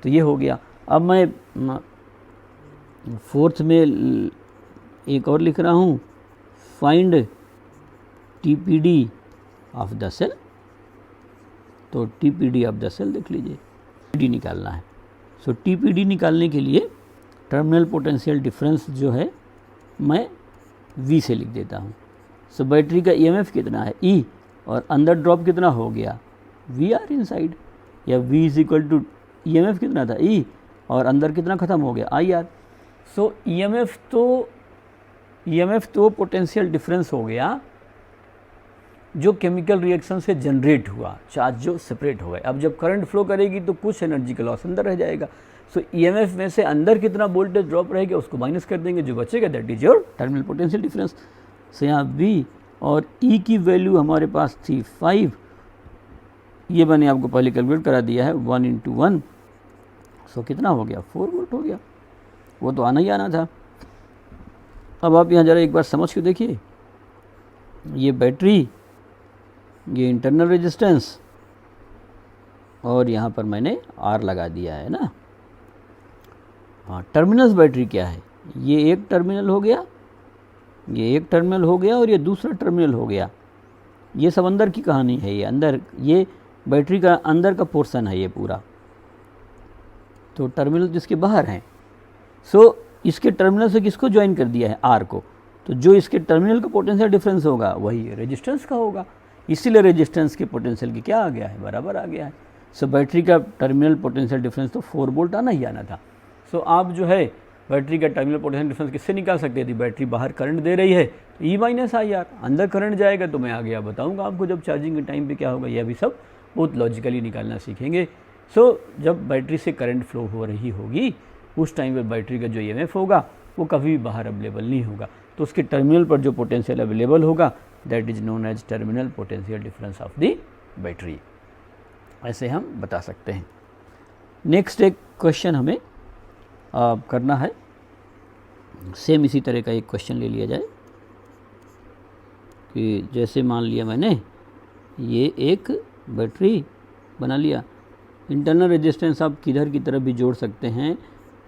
तो ये हो गया। अब मैं फोर्थ में एक और लिख रहा हूँ, find TPD of the cell. तो टीपीडी ऑफ द सेल देख लीजिए, टीपीडी निकालना है। सो टीपीडी निकालने के लिए टर्मिनल पोटेंशियल डिफरेंस जो है मैं V से लिख देता हूँ। सो बैटरी का ईएमएफ कितना है E, और अंदर ड्रॉप कितना हो गया वी आर इनसाइड, या V is equal to EMF कितना था E, और अंदर कितना ख़त्म हो गया आई आर। सो ईएमएफ तो पोटेंशियल डिफरेंस हो गया जो केमिकल रिएक्शन से जनरेट हुआ, चार्ज जो सेपरेट हो गए। अब जब करंट फ्लो करेगी तो कुछ एनर्जी का लॉस अंदर रह जाएगा। सो ईएमएफ में से अंदर कितना वोल्टेज ड्रॉप रहेगा उसको माइनस कर देंगे, जो बचेगा that is your terminal potential difference. So यहाँ V और E की वैल्यू हमारे पास थी 5, ये मैंने आपको पहले कैलकुलेट करा दिया है, 1 × 1, सो कितना हो गया 4 वोल्ट हो गया। वो तो आना ही आना था। अब आप यहाँ ज़रा एक बार समझ के देखिए, ये बैटरी, ये इंटरनल रेजिस्टेंस, और यहाँ पर मैंने R लगा दिया है ना। हाँ, टर्मिनल्स बैटरी क्या है, ये एक टर्मिनल हो गया, ये एक टर्मिनल हो गया, और ये दूसरा टर्मिनल हो गया। ये सब अंदर की कहानी है, ये अंदर, ये बैटरी का अंदर का पोर्शन है ये पूरा। तो टर्मिनल जिसके बाहर हैं, सो इसके टर्मिनल से किसको ज्वाइन कर दिया है, R को। तो जो इसके टर्मिनल का पोटेंशियल डिफरेंस होगा वही रेजिस्टेंस का होगा, इसीलिए रेजिस्टेंस के पोटेंशियल की क्या आ गया है, बराबर आ गया है। सो बैटरी का टर्मिनल पोटेंशियल डिफरेंस तो 4 वोल्ट आना ही आना था। सो आप जो है बैटरी का टर्मिनल पोटेंशियल डिफरेंस किससे निकाल सकते थे, बैटरी बाहर करंट दे रही है E - IR, अंदर करंट जाएगा तो मैं आगे आप बताऊंगा आपको जब चार्जिंग के टाइम पे क्या होगा। यह भी सब बहुत लॉजिकली निकालना सीखेंगे। सो जब बैटरी से करंट फ्लो हो रही होगी उस टाइम पर बैटरी का जो EMF होगा वो कभी भी बाहर अवेलेबल नहीं होगा, तो उसके टर्मिनल पर जो पोटेंशियल अवेलेबल होगा that is known as terminal potential difference of the battery. ऐसे हम बता सकते हैं। नेक्स्ट एक क्वेश्चन हमें करना है, सेम इसी तरह का एक क्वेश्चन ले लिया जाए कि जैसे मान लिया मैंने ये एक बैटरी बना लिया, इंटरनल रेजिस्टेंस आप किधर की तरफ भी जोड़ सकते हैं,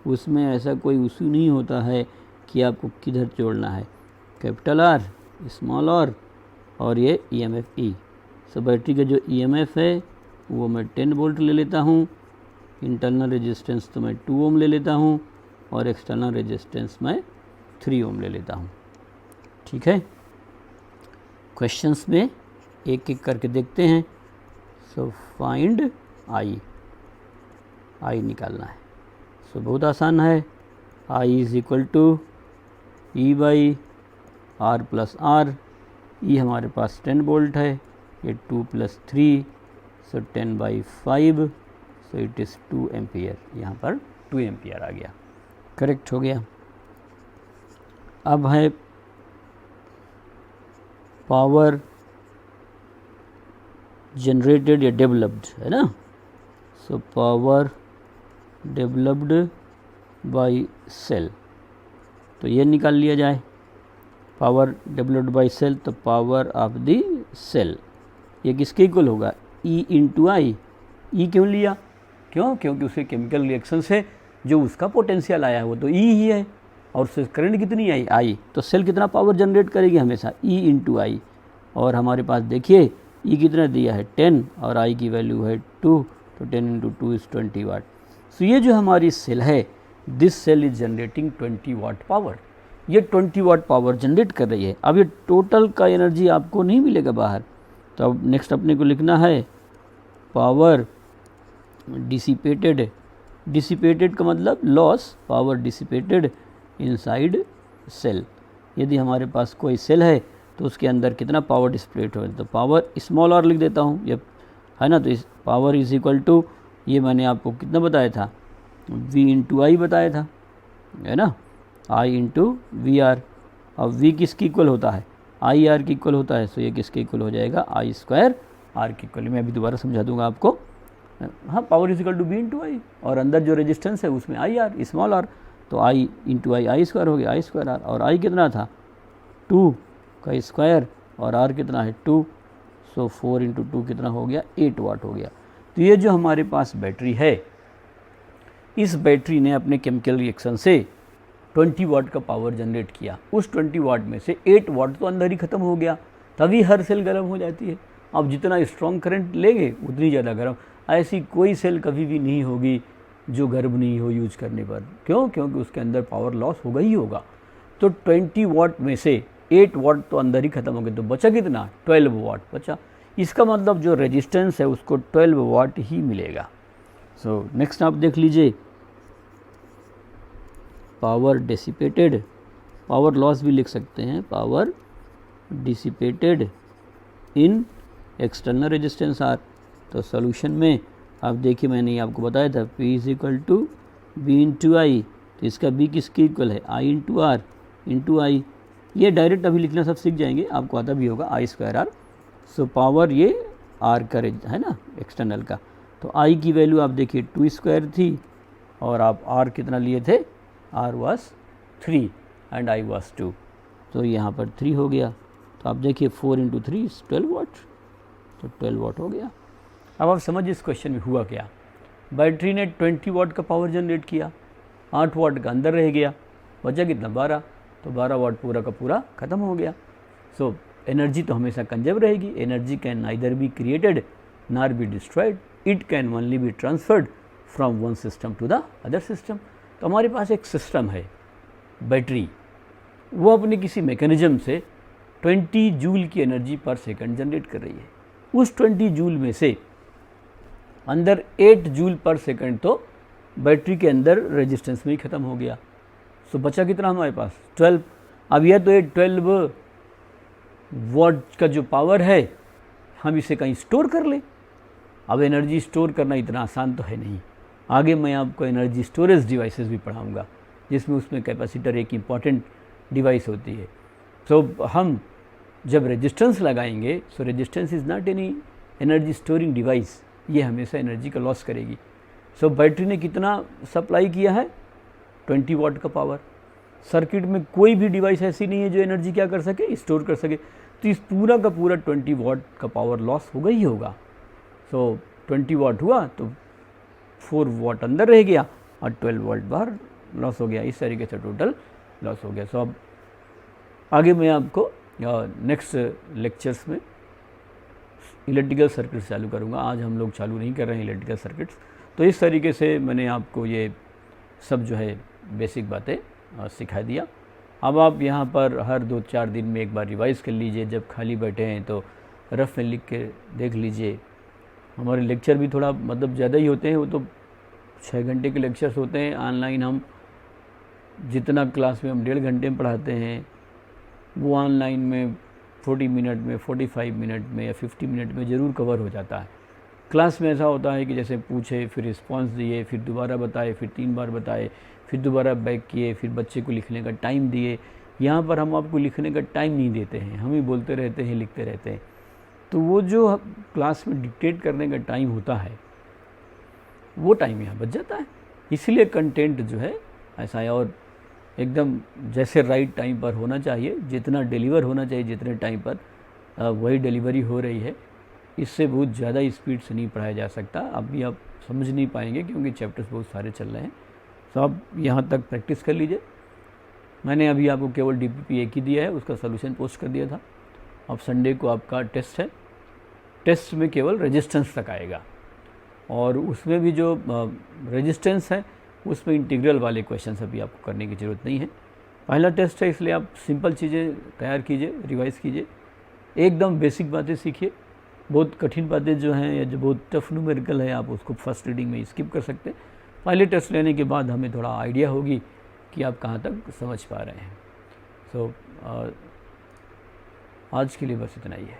उसमें ऐसा कोई इशू नहीं होता है कि आपको किधर जोड़ना है, कैपिटल R, स्मॉल r, और ये EMF E। सो बैटरी का जो EMF है वो मैं 10 वोल्ट ले लेता हूँ, इंटरनल रेजिस्टेंस तो मैं 2 ओम ले लेता हूँ, और एक्सटर्नल रेजिस्टेंस मैं 3 ओम ले लेता हूँ। ठीक है, क्वेश्चंस में एक एक करके देखते हैं। सो फाइंड I निकालना है। सो बहुत आसान है, I is equal to E/R + R। E हमारे पास 10 वोल्ट है, ये 2 + 3, सो 10/5, सो इट इज़ 2 एम्पियर। यहाँ पर 2 एम्पियर आ गया, करेक्ट हो गया। अब है पावर जनरेटेड या डेवलप्ड, है ना। So power developed by cell, तो ये निकाल लिया जाए, पावर डेवलप्ड बाय सेल, तो पावर ऑफ द सेल ये किसके इक्वल होगा, E इंटू आई। ई क्यों लिया, क्योंकि उसके केमिकल रिएक्शन से जो उसका पोटेंशियल आया है वो तो E ही है, और उससे करंट कितनी आई, आई, तो सेल कितना पावर जनरेट करेगी हमेशा, E इंटू आई। और हमारे पास देखिए E कितना दिया है 10 और I की वैल्यू है 2, तो 10 इंटू 2 इज़ 20 वाट। सो ये जो हमारी सेल है, this cell is generating 20 watt power, ये 20 वाट पावर जनरेट कर रही है। अब ये टोटल का एनर्जी आपको नहीं मिलेगा बाहर, तो अब नेक्स्ट अपने को लिखना है पावर डिसिपेटेड, डिसिपेटेड का मतलब loss, power dissipated inside cell. यदि हमारे पास कोई सेल है तो उसके अंदर कितना पावर डिसिपेट हो, तो पावर स्मॉल आर लिख देता हूँ, ये है ना। तो इस पावर इज इक्वल टू, ये मैंने आपको कितना बताया था, V इंटू आई बताया था, है ना, I इंटू वी आर। अब V किसकी इक्वल होता है, आई आर की इक्वल होता है, सो ये किसके इक्वल हो जाएगा, आई स्क्वायर आर की इक्वल। मैं अभी दोबारा समझा दूंगा आपको। हाँ, power is equal to V into I, और अंदर जो रेजिस्टेंस है उसमें आई आर स्मॉल आर, तो आई इंटू आई स्क्वायर हो गया, आई स्क्वायर आर। और आई कितना था 2 का स्क्वायर, और आर कितना है 2, सो 4 इंटू 2 कितना हो गया, 8 वाट हो गया। तो ये जो हमारे पास बैटरी है, इस बैटरी ने अपने केमिकल रिएक्शन से 20 वाट का पावर जनरेट किया। उस 20 वाट में से 8 वाट तो अंदर ही ख़त्म हो गया, तभी हर सेल गर्म हो जाती है। अब जितना स्ट्रॉन्ग करंट लेंगे उतनी ज़्यादा गर्म। ऐसी कोई सेल कभी भी नहीं होगी जो गर्म नहीं हो यूज करने पर, क्योंकि उसके अंदर पावर लॉस होगा ही होगा। तो 20 वाट में से 8 वाट तो अंदर ही ख़त्म हो गए, तो बचा कितना, 12 वाट बचा। इसका मतलब जो रेजिस्टेंस है उसको 12 वाट ही मिलेगा। सो नेक्स्ट आप देख लीजिए, पावर डिसिपेटेड, पावर लॉस भी लिख सकते हैं, power dissipated in external resistance R. तो सॉल्यूशन में आप देखिए, मैंने आपको बताया था P is equal to V into I, तो इसका B किसके इक्वल है, I into R into I. ये डायरेक्ट अभी लिखना सब सीख जाएंगे, आपको आता भी होगा, आई स्क्वायर आर। सो पावर ये आर का है ना एक्सटर्नल का, तो आई की वैल्यू आप देखिए 2 स्क्वायर थी, और आप आर कितना लिए थे, R was 3 and I was 2, तो यहाँ पर 3 हो गया। तो आप देखिए 4 इंटू 3 12 वाट, तो 12 वाट हो गया। अब आप समझिए इस क्वेश्चन में हुआ क्या, बैटरी ने 20 वाट का पावर जनरेट किया, 8 वाट का अंदर रह गया, बचा कितना 12, तो 12 वाट पूरा का पूरा ख़त्म हो गया। सो एनर्जी तो हमेशा कंजर्व रहेगी, energy can neither be created nor be destroyed, it can only be transferred from one system to the other system. तो हमारे पास एक सिस्टम है बैटरी, वो अपने किसी मैकेनिज्म से 20 जूल की एनर्जी पर सेकंड जनरेट कर रही है। उस 20 जूल में से अंदर 8 जूल पर सेकंड तो बैटरी के अंदर रेजिस्टेंस में ही ख़त्म हो गया। सो बचा कितना हमारे पास 12। अब यह तो 12 वाट का जो पावर है, हम इसे कहीं स्टोर कर लें। अब एनर्जी स्टोर करना इतना आसान तो है नहीं, आगे मैं आपको एनर्जी स्टोरेज डिवाइसेस भी पढ़ाऊंगा, जिसमें उसमें कैपेसिटर एक इम्पॉर्टेंट डिवाइस होती है। सो हम जब रेजिस्टेंस लगाएंगे, सो resistance is not any energy storing device, ये हमेशा एनर्जी का लॉस करेगी। सो बैटरी ने कितना सप्लाई किया है, 20 वाट का पावर। सर्किट में कोई भी डिवाइस ऐसी नहीं है जो एनर्जी क्या कर सके, स्टोर कर सके, तो इस पूरा का पूरा 20 वाट का पावर लॉस होगा ही होगा। सो 20 वाट हुआ तो 4 वाट अंदर रह गया और 12 वाट बाहर लॉस हो गया, इस तरीके से टोटल लॉस हो गया। सो अब आगे मैं आपको नेक्स्ट लेक्चर्स में इलेक्ट्रिकल सर्किट्स चालू करूँगा। आज हम लोग चालू नहीं कर रहे हैं इलेक्ट्रिकल सर्किट्स। तो इस तरीके से मैंने आपको ये सब जो है बेसिक बातें सिखा दिया। अब आप यहाँ पर हर 2-4 दिन में एक बार रिवाइज़ कर लीजिए, जब खाली बैठे हैं तो रफ में लिख के देख लीजिए। हमारे लेक्चर भी थोड़ा मतलब ज़्यादा ही होते हैं, वो तो 6 घंटे के लेक्चर्स होते हैं। ऑनलाइन हम जितना क्लास में हम 1.5 घंटे में पढ़ाते हैं, वो ऑनलाइन में 40 मिनट में, 45 मिनट में या 50 मिनट में ज़रूर कवर हो जाता है। क्लास में ऐसा होता है कि जैसे पूछे, फिर रिस्पॉन्स दिए, फिर दोबारा बताए, फिर 3 बार बताए, फिर दोबारा बैक किए, फिर बच्चे को लिखने का टाइम दिए। यहाँ पर हम आपको लिखने का टाइम नहीं देते हैं, हम ही बोलते रहते हैं, लिखते रहते हैं। तो वो जो क्लास में डिक्टेट करने का टाइम होता है वो टाइम यहाँ बच जाता है। इसलिए कंटेंट जो है ऐसा है, और एकदम जैसे राइट टाइम पर होना चाहिए, जितना डिलीवर होना चाहिए जितने टाइम पर वही डिलीवरी हो रही है। इससे बहुत ज़्यादा स्पीड से नहीं पढ़ाया जा सकता, अभी आप समझ नहीं पाएंगे क्योंकि चैप्टर्स बहुत सारे चल रहे हैं। तो आप यहाँ तक प्रैक्टिस कर लीजिए। मैंने अभी आपको केवल DPP एक ही दिया है, उसका सोल्यूशन पोस्ट कर दिया था। अब संडे को आपका टेस्ट है, टेस्ट में केवल रेजिस्टेंस तक आएगा, और उसमें भी जो रेजिस्टेंस है उसमें इंटीग्रल वाले क्वेश्चंस अभी आपको करने की ज़रूरत नहीं है। पहला टेस्ट है, इसलिए आप सिंपल चीज़ें तैयार कीजिए, रिवाइज़ कीजिए, एकदम बेसिक बातें सीखिए। बहुत कठिन बातें जो हैं या जो बहुत टफ न्यूमेरिकल है आप उसको फर्स्ट रीडिंग में स्किप कर सकते हैं। पहले टेस्ट लेने के बाद हमें थोड़ा आइडिया होगी कि आप कहाँ तक समझ पा रहे हैं। सो आज के लिए बस इतना ही है।